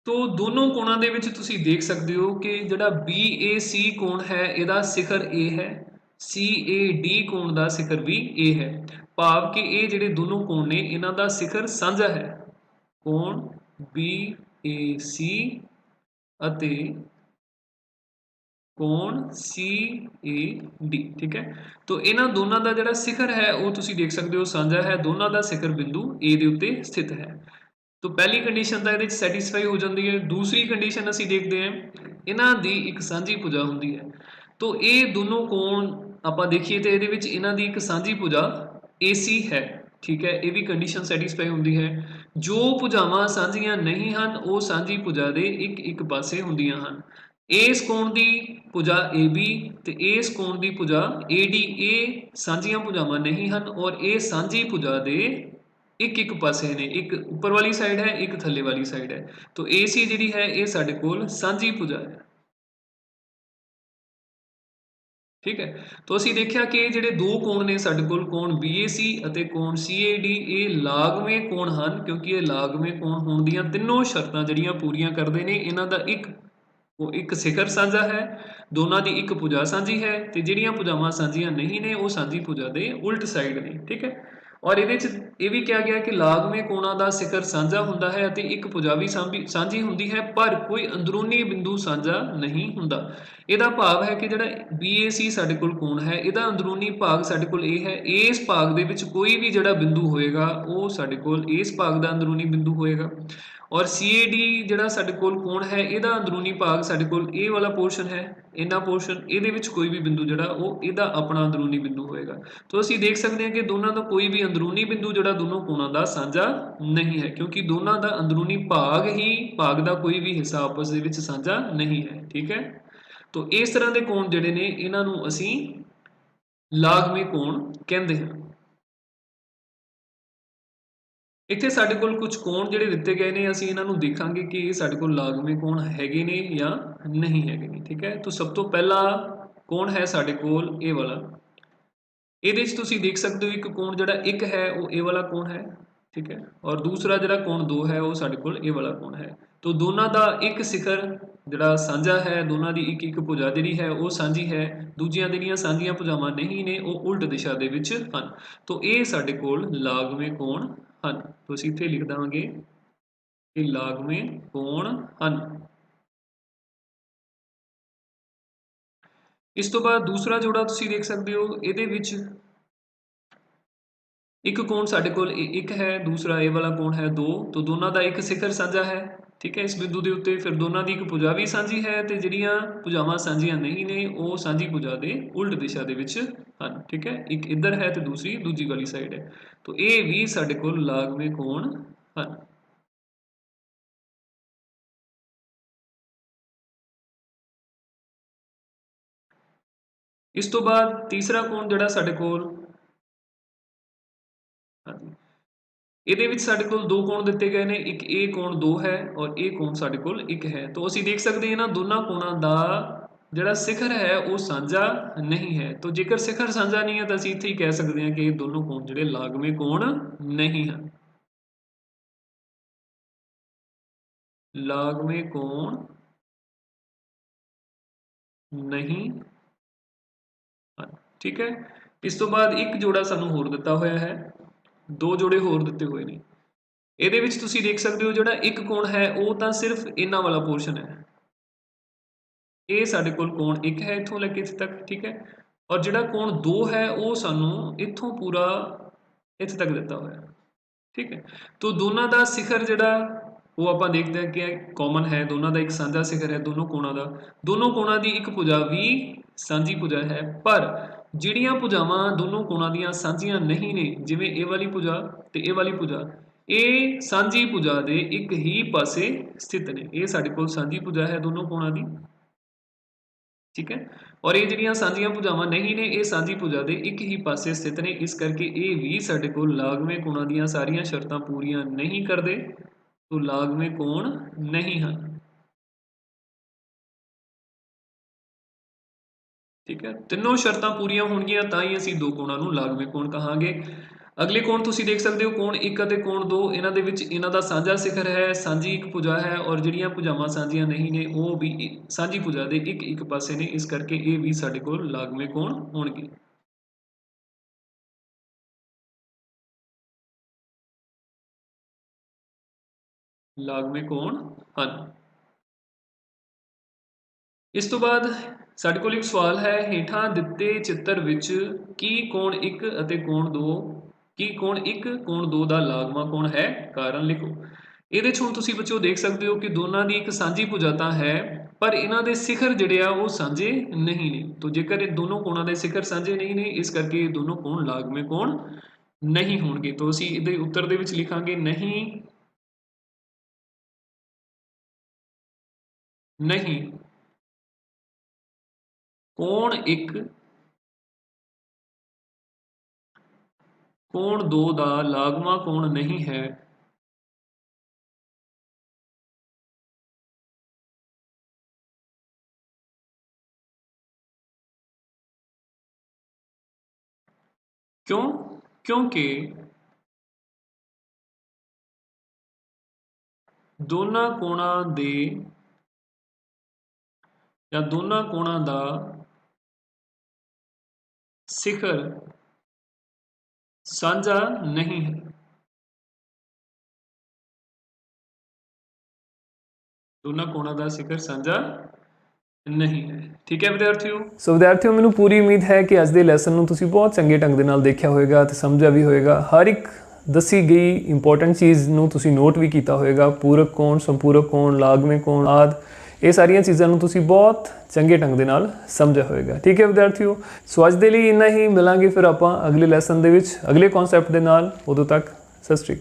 तो दोनों कोणों ਦੇ ਵਿੱਚ ਤੁਸੀਂ ਦੇਖ ਸਕਦੇ ਹੋ ਕਿ ਜਿਹੜਾ BAC ਕੋਣ ਹੈ ਇਹਦਾ ਸਿਖਰ A ਹੈ, CAD ਕੋਣ ਦਾ ਸਿਖਰ ਵੀ A ਹੈ, ਭਾਵ ਕਿ ਇਹ ਜਿਹੜੇ ਦੋਨੋਂ ਕੋਣ ਨੇ ਇਹਨਾਂ ਦਾ ਸਿਖਰ ਸਾਂਝਾ ਹੈ। ਕੋਣ BAC ਅਤੇ ਕੋਣ CAD। ਠੀਕ ਹੈ, तो ਇਹਨਾਂ ਦੋਨਾਂ ਦਾ ਜਿਹੜਾ ਸਿਖਰ ਹੈ ਉਹ ਤੁਸੀਂ ਦੇਖ ਸਕਦੇ ਹੋ ਸਾਂਝਾ ਹੈ, ਦੋਨਾਂ ਦਾ ਸਿਖਰ ਬਿੰਦੂ A ਦੇ ਉੱਤੇ ਸਥਿਤ ਹੈ। तो पहली कंडीशन ਤਾਂ ਇਹਦੇ ਵਿੱਚ ਸੈਟੀਸਫਾਈ ਹੋ ਜਾਂਦੀ ਹੈ। दूसरी कंडीशन ਅਸੀਂ ਦੇਖਦੇ ਹਾਂ ਇਹਨਾਂ ਦੀ ਇੱਕ ਸਾਂਝੀ ਭੁਜਾ ਹੁੰਦੀ ਹੈ। तो ਇਹ ਦੋਨੋਂ ਕੋਣ ਆਪਾਂ ਦੇਖੀਏ ਤੇ ਇਹਦੇ ਵਿੱਚ ਇਹਨਾਂ ਦੀ ਇੱਕ ਸਾਂਝੀ ਭੁਜਾ AC ਹੈ। ਠੀਕ ਹੈ, ਇਹ ਵੀ ਕੰਡੀਸ਼ਨ ਸੈਟੀਸਫਾਈ ਹੁੰਦੀ ਹੈ। ਜੋ ਭੁਜਾਵਾਂ ਸਾਂਝੀਆਂ ਨਹੀਂ ਹਨ ਉਹ ਸਾਂਝੀ ਭੁਜਾ ਦੇ ਇੱਕ ਪਾਸੇ ਹੁੰਦੀਆਂ ਹਨ। ਇਸ ਕੋਣ ਦੀ ਭੁਜਾ AB ਤੇ ਇਸ ਕੋਣ ਦੀ ਭੁਜਾ AD ਇਹ ਸਾਂਝੀਆਂ ਭੁਜਾਵਾਂ ਨਹੀਂ ਹਨ ਔਰ ਇਹ ਸਾਂਝੀ ਭੁਜਾ ਦੇ ਇੱਕ ਪਾਸੇ ਨੇ, ਇੱਕ ਉੱਪਰ ਵਾਲੀ ਸਾਈਡ ਹੈ, ਇੱਕ ਥੱਲੇ ਵਾਲੀ ਸਾਈਡ ਹੈ। तो AC ਜਿਹੜੀ ਹੈ ਇਹ ਸਾਡੇ ਕੋਲ ਸਾਂਝੀ ਭੁਜਾ ਹੈ। ਠੀਕ ਹੈ, तो ਅਸੀਂ ਦੇਖਿਆ ਕਿ ਜਿਹੜੇ ਦੋ ਕੋਣ ਨੇ ਸਾਡੇ ਕੋਲ, ਕੋਣ BAC ਅਤੇ ਕੋਣ CAD, ਇਹ ਲਾਗਵੇਂ ਕੋਣ ਹਨ ਕਿਉਂਕਿ ਇਹ ਲਾਗਵੇਂ ਕੋਣ ਹੋਣ ਦੀਆਂ ਤਿੰਨੋਂ ਸ਼ਰਤਾਂ ਜਿਹੜੀਆਂ ਪੂਰੀਆਂ ਕਰਦੇ ਨੇ। ਇਹਨਾਂ ਦਾ ਇੱਕ वो एक ਸਿਖਰ ਸਾਂਝਾ ਹੈ, ਦੋਨਾਂ ਦੀ ਇੱਕ ਭੁਜਾ ਸਾਂਝੀ ਹੈ ਤੇ ਜਿਹੜੀਆਂ ਭੁਜਾਵਾਂ ਸਾਂਝੀਆਂ ਨਹੀਂ ਨੇ ਉਹ ਸਾਂਝੀ ਭੁਜਾ ਦੇ ਉਲਟ ਸਾਈਡ ਨੇ। ਠੀਕ ਹੈ। ਔਰ ਇਹਦੇ ਚ ਇਹ ਵੀ ਕਿਹਾ ਗਿਆ ਕਿ ਲਾਗਵੇਂ ਕੋਣਾਂ ਦਾ ਸਿਖਰ ਸਾਂਝਾ ਹੁੰਦਾ ਹੈ ਅਤੇ ਇੱਕ ਭੁਜਾ ਵੀ ਸਾਂਝੀ ਹੁੰਦੀ ਹੈ, ਪਰ ਕੋਈ ਅੰਦਰੂਨੀ ਬਿੰਦੂ ਸਾਂਝਾ ਨਹੀਂ ਹੁੰਦਾ। ਇਹਦਾ ਭਾਵ ਹੈ ਕਿ ਜਿਹੜਾ BAC ਸਾਡੇ ਕੋਲ ਕੋਣ ਹੈ, ਇਹਦਾ ਅੰਦਰੂਨੀ ਭਾਗ ਸਾਡੇ ਕੋਲ ਇਹ ਹੈ, ਇਸ ਭਾਗ ਦੇ ਵਿੱਚ ਕੋਈ ਵੀ ਜਿਹੜਾ ਬਿੰਦੂ ਹੋਏਗਾ ਉਹ ਸਾਡੇ ਕੋਲ ਇਸ ਭਾਗ ਦਾ ਅੰਦਰੂਨੀ ਬਿੰਦੂ ਹੋਏਗਾ। ਔਰ CAD ਜਿਹੜਾ ਸਾਡੇ ਕੋਲ ਕੋਣ ਹੈ, ਇਹਦਾ ਅੰਦਰੂਨੀ ਭਾਗ ਸਾਡੇ ਕੋਲ ਇਹ ਵਾਲਾ ਪੋਰਸ਼ਨ ਹੈ, ਇਹਨਾਂ ਪੋਰਸ਼ਨ, ਇਹਦੇ ਵਿੱਚ ਕੋਈ ਵੀ ਬਿੰਦੂ ਜਿਹੜਾ ਉਹ ਇਹਦਾ ਆਪਣਾ ਅੰਦਰੂਨੀ ਬਿੰਦੂ ਹੋਏਗਾ। ਤਾਂ ਅਸੀਂ ਦੇਖ ਸਕਦੇ ਹਾਂ ਕਿ ਦੋਨਾਂ ਦਾ ਕੋਈ ਵੀ ਅੰਦਰੂਨੀ ਬਿੰਦੂ ਜਿਹੜਾ ਦੋਨੋਂ ਕੋਣਾਂ ਦਾ ਸਾਂਝਾ ਨਹੀਂ ਹੈ, ਕਿਉਂਕਿ ਦੋਨਾਂ ਦਾ ਅੰਦਰੂਨੀ ਭਾਗ ਦਾ ਕੋਈ ਵੀ ਹਿੱਸਾ ਆਪਸ ਦੇ ਵਿੱਚ ਸਾਂਝਾ ਨਹੀਂ ਹੈ। ਠੀਕ ਹੈ। ਤਾਂ ਇਸ ਤਰ੍ਹਾਂ ਦੇ ਕੋਣ ਜਿਹੜੇ ਨੇ ਇਹਨਾਂ ਨੂੰ ਅਸੀਂ ਲਾਗਵੇਂ ਕੋਣ ਕਹਿੰਦੇ ਹਾਂ। ਇੱਥੇ ਸਾਡੇ ਕੋਲ ਕੁਝ ਕੋਣ ਜਿਹੜੇ ਦਿੱਤੇ ਗਏ ਨੇ, ਅਸੀਂ ਇਹਨਾਂ ਨੂੰ ਦੇਖਾਂਗੇ ਕਿ ਇਹ ਸਾਡੇ ਕੋਲ ਲਾਗਵੇਂ ਕੋਣ ਹੈਗੇ ਨੇ ਜਾਂ ਨਹੀਂ ਹੈਗੇ ਨੇ। ਠੀਕ ਹੈ। ਤਾਂ ਸਭ ਤੋਂ ਪਹਿਲਾ ਕੋਣ ਹੈ ਸਾਡੇ ਕੋਲ ਇਹ ਵਾਲਾ। ਇਹਦੇ 'ਚ ਤੁਸੀਂ ਦੇਖ ਸਕਦੇ ਹੋ ਇੱਕ ਕੋਣ ਜਿਹੜਾ ਇੱਕ ਹੈ ਉਹ ਇਹ ਵਾਲਾ ਕੋਣ ਹੈ। ਠੀਕ ਹੈ। ਔਰ ਦੂਸਰਾ ਜਿਹੜਾ ਕੋਣ ਦੋ ਹੈ ਉਹ ਸਾਡੇ ਕੋਲ ਇਹ ਵਾਲਾ ਕੋਣ ਹੈ। ਤਾਂ ਦੋਨਾਂ ਦਾ ਇੱਕ ਸਿਖਰ ਜਿਹੜਾ ਸਾਂਝਾ ਹੈ, ਦੋਨਾਂ ਦੀ ਇੱਕ ਇੱਕ ਭੁਜਾ ਜਿਹੜੀ ਹੈ ਉਹ ਸਾਂਝੀ ਹੈ, ਦੂਜੀਆਂ ਜਿਹੜੀਆਂ ਸਾਂਝੀਆਂ ਭੁਜਾਵਾਂ ਨਹੀਂ ਨੇ ਉਹ ਉਲਟ ਦਿਸ਼ਾ ਦੇ ਵਿੱਚ ਹਨ। ਤਾਂ ਇਹ ਸਾਡੇ ਕੋਲ ਲਾਗਵੇਂ ਕੋਣ ਹਨ। ਤਾਂ ਅਸੀਂ ਇੱਥੇ ਲਿਖ ਦੇਵਾਂਗੇ ਕਿ ਲਾਗਵੇਂ ਕੋਣ ਹਨ। ਇਸ ਤੋਂ ਬਾਅਦ ਦੂਸਰਾ ਜੋੜਾ ਤੁਸੀਂ ਦੇਖ ਸਕਦੇ ਹੋ, ਇਹਦੇ ਵਿੱਚ ਇੱਕ ਕੋਣ ਸਾਡੇ ਕੋਲ ਇੱਕ ਹੈ, ਦੂਸਰਾ ਇਹ ਵਾਲਾ ਕੋਣ ਹੈ ਦੋ। ਤਾਂ ਦੋਨਾਂ ਦਾ ਇੱਕ ਸਿਖਰ ਸਾਂਝਾ ਹੈ। ਠੀਕ ਹੈ। ਇਸ ਬਿੰਦੂ ਦੇ ਉੱਤੇ ਫਿਰ ਦੋਨਾਂ ਦੀ ਇੱਕ ਭੁਜਾ ਵੀ ਸਾਂਝੀ ਹੈ ਤੇ ਜਿਹੜੀਆਂ ਭੁਜਾਵਾਂ ਸਾਂਝੀਆਂ ਨਹੀਂ ਨੇ ਉਹ ਸਾਂਝੀ ਭੁਜਾ ਦੇ ਉਲਟ ਦਿਸ਼ਾ ਦੇ ਵਿੱਚ ਹਨ। ਠੀਕ ਹੈ। ਇੱਕ ਇੱਧਰ ਹੈ ਤੇ ਦੂਸਰੀ ਦੂਜੀ ਵਾਲੀ ਸਾਈਡ ਹੈ। ਤਾਂ ਇਹ ਵੀ ਸਾਡੇ ਕੋਲ ਲਾਗਵੇਂ ਕੋਣ ਹਨ। ਇਸ ਤੋਂ ਬਾਅਦ ਤੀਸਰਾ ਕੋਣ ਜਿਹੜਾ ਸਾਡੇ ਕੋਲ, ਹਾਂਜੀ, ਇਹਦੇ ਵਿੱਚ ਸਾਡੇ ਕੋਲ ਦੋ ਕੋਣ ਦਿੱਤੇ ਗਏ ਨੇ, ਇੱਕ ਇਹ ਕੋਣ ਦੋ ਹੈ ਔਰ ਇਹ ਕੋਣ ਸਾਡੇ ਕੋਲ ਇੱਕ ਹੈ। ਤਾਂ ਅਸੀਂ ਦੇਖ ਸਕਦੇ ਹਾਂ ਇਹਨਾਂ ਦੋਨਾਂ ਕੋਣਾਂ ਦਾ ਜਿਹੜਾ ਸਿਖਰ ਹੈ ਉਹ ਸਾਂਝਾ ਨਹੀਂ ਹੈ। ਤਾਂ ਜੇਕਰ ਸਿਖਰ ਸਾਂਝਾ ਨਹੀਂ ਹੈ ਤਾਂ ਅਸੀਂ ਇੱਥੇ ਹੀ ਕਹਿ ਸਕਦੇ ਹਾਂ ਕਿ ਇਹ ਦੋਨੋਂ ਕੋਣ ਜਿਹੜੇ ਲਾਗਵੇਂ ਕੋਣ ਨਹੀਂ ਹਨ। ਲਾਗਵੇਂ ਕੋਣ ਨਹੀਂ ਹਨ। ਠੀਕ ਹੈ। ਇਸ ਤੋਂ ਬਾਅਦ ਇੱਕ ਜੋੜਾ ਸਾਨੂੰ ਹੋਰ ਦਿੱਤਾ ਹੋਇਆ ਹੈ, ਦੋ ਜੋੜੇ ਹੋਰ ਦਿੱਤੇ ਹੋਏ ਨੇ। ਇਹਦੇ ਵਿੱਚ ਤੁਸੀਂ ਦੇਖ ਸਕਦੇ ਹੋ ਜਿਹੜਾ ਇੱਕ ਕੋਣ ਹੈ ਉਹ ਤਾਂ ਸਿਰਫ ਇਹਨਾਂ ਵਾਲਾ ਪੋਰਸ਼ਨ ਹੈ, ਇਹ ਸਾਡੇ ਕੋਲ ਕੋਣ ਇੱਕ ਹੈ ਇੱਥੋਂ ਲੈ ਕੇ ਇੱਥੇ ਤੱਕ। ਠੀਕ ਹੈ। ਔਰ ਜਿਹੜਾ ਕੋਣ ਦੋ ਹੈ ਉਹ ਸਾਨੂੰ ਇੱਥੋਂ ਪੂਰਾ ਇੱਥੇ ਤੱਕ ਦਿੱਤਾ ਹੋਇਆ। ਠੀਕ ਹੈ। ਤਾਂ ਦੋਨਾਂ ਦਾ ਸਿਖਰ ਜਿਹੜਾ ਉਹ ਆਪਾਂ ਦੇਖਦੇ ਹਾਂ ਕਿ ਕਾਮਨ ਹੈ, ਦੋਨਾਂ ਦਾ ਇੱਕ ਸਾਂਝਾ ਸਿਖਰ ਹੈ ਦੋਨੋਂ ਕੋਣਾਂ ਦਾ। ਦੋਨੋਂ ਕੋਣਾਂ ਦੀ ਇੱਕ ਭੁਜਾ ਵੀ ਸਾਂਝੀ ਭੁਜਾ ਹੈ, ਪਰ ਜਿਹੜੀਆਂ ਭੁਜਾਵਾਂ ਦੋਨੋਂ ਕੋਣਾਂ ਦੀਆਂ ਸਾਂਝੀਆਂ ਨਹੀਂ ਨੇ, ਜਿਵੇਂ ਇਹ ਵਾਲੀ ਭੁਜਾ ਤੇ ਇਹ ਵਾਲੀ ਭੁਜਾ, ਇਹ ਸਾਂਝੀ ਭੁਜਾ ਦੇ ਇੱਕ ਹੀ ਪਾਸੇ ਸਥਿਤ ਨੇ। ਇਹ ਸਾਡੇ ਕੋਲ ਸਾਂਝੀ ਭੁਜਾ ਹੈ ਦੋਨੋਂ ਕੋਣਾਂ ਦੀ। ਠੀਕ ਹੈ। ਔਰ ਇਹ ਜਿਹੜੀਆਂ ਸਾਂਝੀਆਂ ਭੁਜਾਵਾਂ ਨਹੀਂ ਨੇ ਇਹ ਸਾਂਝੀ ਭੁਜਾ ਦੇ ਇੱਕ ਹੀ ਪਾਸੇ ਸਥਿਤ ਨੇ, ਇਸ ਕਰਕੇ ਇਹ ਵੀ ਸਾਡੇ ਕੋਲ ਲਾਗਵੇਂ ਕੋਣਾਂ ਦੀਆਂ ਸਾਰੀਆਂ ਸ਼ਰਤਾਂ ਪੂਰੀਆਂ ਨਹੀਂ ਕਰਦੇ, ਤੋਂ ਲਾਗਵੇਂ ਕੋਣ ਨਹੀਂ ਹਨ। ਠੀਕ ਹੈ। ਤਿੰਨੋਂ ਸ਼ਰਤਾਂ ਪੂਰੀਆਂ ਹੋਣਗੀਆਂ ਤਾਂ ਹੀ ਅਸੀਂ ਦੋ ਕੋਣਾਂ ਨੂੰ ਲਾਗਵੇਂ ਕੋਣ ਕਹਾਂਗੇ। ਅਗਲੇ ਕੋਣ ਤੁਸੀਂ ਦੇਖ ਸਕਦੇ ਹੋ, ਕੋਣ ਇੱਕ ਅਤੇ ਕੋਣ ਦੋ, ਇਹਨਾਂ ਦੇ ਵਿੱਚ ਇਹਨਾਂ ਦਾ ਸਾਂਝਾ ਸਿਖਰ ਹੈ, ਸਾਂਝੀ ਇੱਕ ਭੁਜਾ ਹੈ ਔਰ ਜਿਹੜੀਆਂ ਭੁਜਾਵਾਂ ਸਾਂਝੀਆਂ ਨਹੀਂ ਨੇ ਉਹ ਵੀ ਸਾਂਝੀ ਭੁਜਾ ਦੇ ਇੱਕ ਇੱਕ ਪਾਸੇ ਨੇ, ਇਸ ਕਰਕੇ ਇਹ ਵੀ ਸਾਡੇ ਕੋਲ ਲਾਗਵੇਂ ਕੋਣ ਹੋਣਗੇ। ਲਾਗਵੇਂ ਕੋਣ ਹਨ। ਇਸ ਤੋਂ ਬਾਅਦ ਸਾਡੇ ਕੋਲ ਇੱਕ ਸਵਾਲ ਹੈ, ਹੇਠਾਂ ਦਿੱਤੇ ਚਿੱਤਰ ਵਿੱਚ ਕੀ ਕੋਣ ਇੱਕ ਅਤੇ ਕੋਣ ਦੋ, ਕੀ ਕੋਣ ਇੱਕ ਕੋਣ ਦੋ ਦਾ ਲਾਗਵਾਂ ਕੋਣ ਹੈ, ਕਾਰਨ ਲਿਖੋ। ਇਹਦੇ 'ਚ ਹੁਣ ਤੁਸੀਂ ਬੱਚਿਓ ਦੇਖ ਸਕਦੇ ਹੋ ਕਿ ਦੋਨਾਂ ਦੀ ਇੱਕ ਸਾਂਝੀ ਭੁਜਾ ਤਾਂ ਹੈ, ਪਰ ਇਹਨਾਂ ਦੇ ਸਿਖਰ ਜਿਹੜੇ ਆ ਉਹ ਸਾਂਝੇ ਨਹੀਂ ਨੇ। ਤਾਂ ਜੇਕਰ ਇਹ ਦੋਨੋਂ ਕੋਣਾਂ ਦੇ ਸਿਖਰ ਸਾਂਝੇ ਨਹੀਂ ਨੇ, ਇਸ ਕਰਕੇ ਇਹ ਦੋਨੋਂ ਕੋਣ ਲਾਗਵੇਂ ਕੋਣ ਨਹੀਂ ਹੋਣਗੇ। ਤਾਂ ਅਸੀਂ ਇਹਦੇ ਉੱਤਰ ਦੇ ਵਿੱਚ ਲਿਖਾਂਗੇ ਨਹੀਂ, ਨਹੀਂ ਕੋਣ ਇੱਕ ਕੋਣ ਦੋ ਦਾ ਲਾਗਵਾਂ ਕੋਣ ਨਹੀਂ ਹੈ, ਕਿਉਂ? ਕਿਉਂਕਿ ਦੋਨਾਂ ਕੋਣਾਂ ਦੇ ਜਾਂ ਦੋਨਾਂ ਕੋਣਾਂ ਦਾ ਸਿਖਰ ਸਾਂਝਾ ਨਹੀਂ ਹੈ। ਦੋਨਾਂ ਕੋਣਾਂ ਦਾ ਸਿਖਰ ਸਾਂਝਾ ਨਹੀਂ ਹੈ। ਠੀਕ ਹੈ ਵਿਦਿਆਰਥੀਓ। ਸੋ ਵਿਦਿਆਰਥੀਓ, ਮੈਨੂੰ ਪੂਰੀ ਉਮੀਦ ਹੈ ਕਿ ਅੱਜ ਦੇ ਲੈਸਨ ਨੂੰ ਤੁਸੀਂ ਬਹੁਤ ਚੰਗੇ ਢੰਗ ਦੇ ਨਾਲ ਦੇਖਿਆ ਹੋਵੇਗਾ ਤੇ ਸਮਝਿਆ ਵੀ ਹੋਵੇਗਾ। ਹਰ ਇੱਕ ਦੱਸੀ ਗਈ ਇੰਪੋਰਟੈਂਟ ਚੀਜ਼ ਨੂੰ ਤੁਸੀਂ ਨੋਟ ਵੀ ਕੀਤਾ ਹੋਵੇਗਾ। ਪੂਰਕ ਕੋਣ, ਸੰਪੂਰਕ ਕੋਣ, ਲਾਗਵੇਂ ਕੋਣ ਆਦਿ, ਇਹ ਸਾਰੀਆਂ ਚੀਜ਼ਾਂ ਨੂੰ ਤੁਸੀਂ ਬਹੁਤ ਚੰਗੇ ਢੰਗ ਦੇ ਨਾਲ ਸਮਝਿਆ ਹੋਵੇਗਾ। ਠੀਕ ਹੈ ਵਿਦਿਆਰਥੀਓ। ਸੋ ਅੱਜ ਦੇ ਲਈ ਇੰਨਾ ਹੀ। ਮਿਲਾਂਗੇ ਫਿਰ ਆਪਾਂ ਅਗਲੇ ਲੈਸਨ ਦੇ ਵਿੱਚ ਅਗਲੇ ਕਨਸੈਪਟ ਦੇ ਨਾਲ। ਉਦੋਂ ਤੱਕ ਸਤਿ ਸ਼੍ਰੀ ਅਕਾਲ।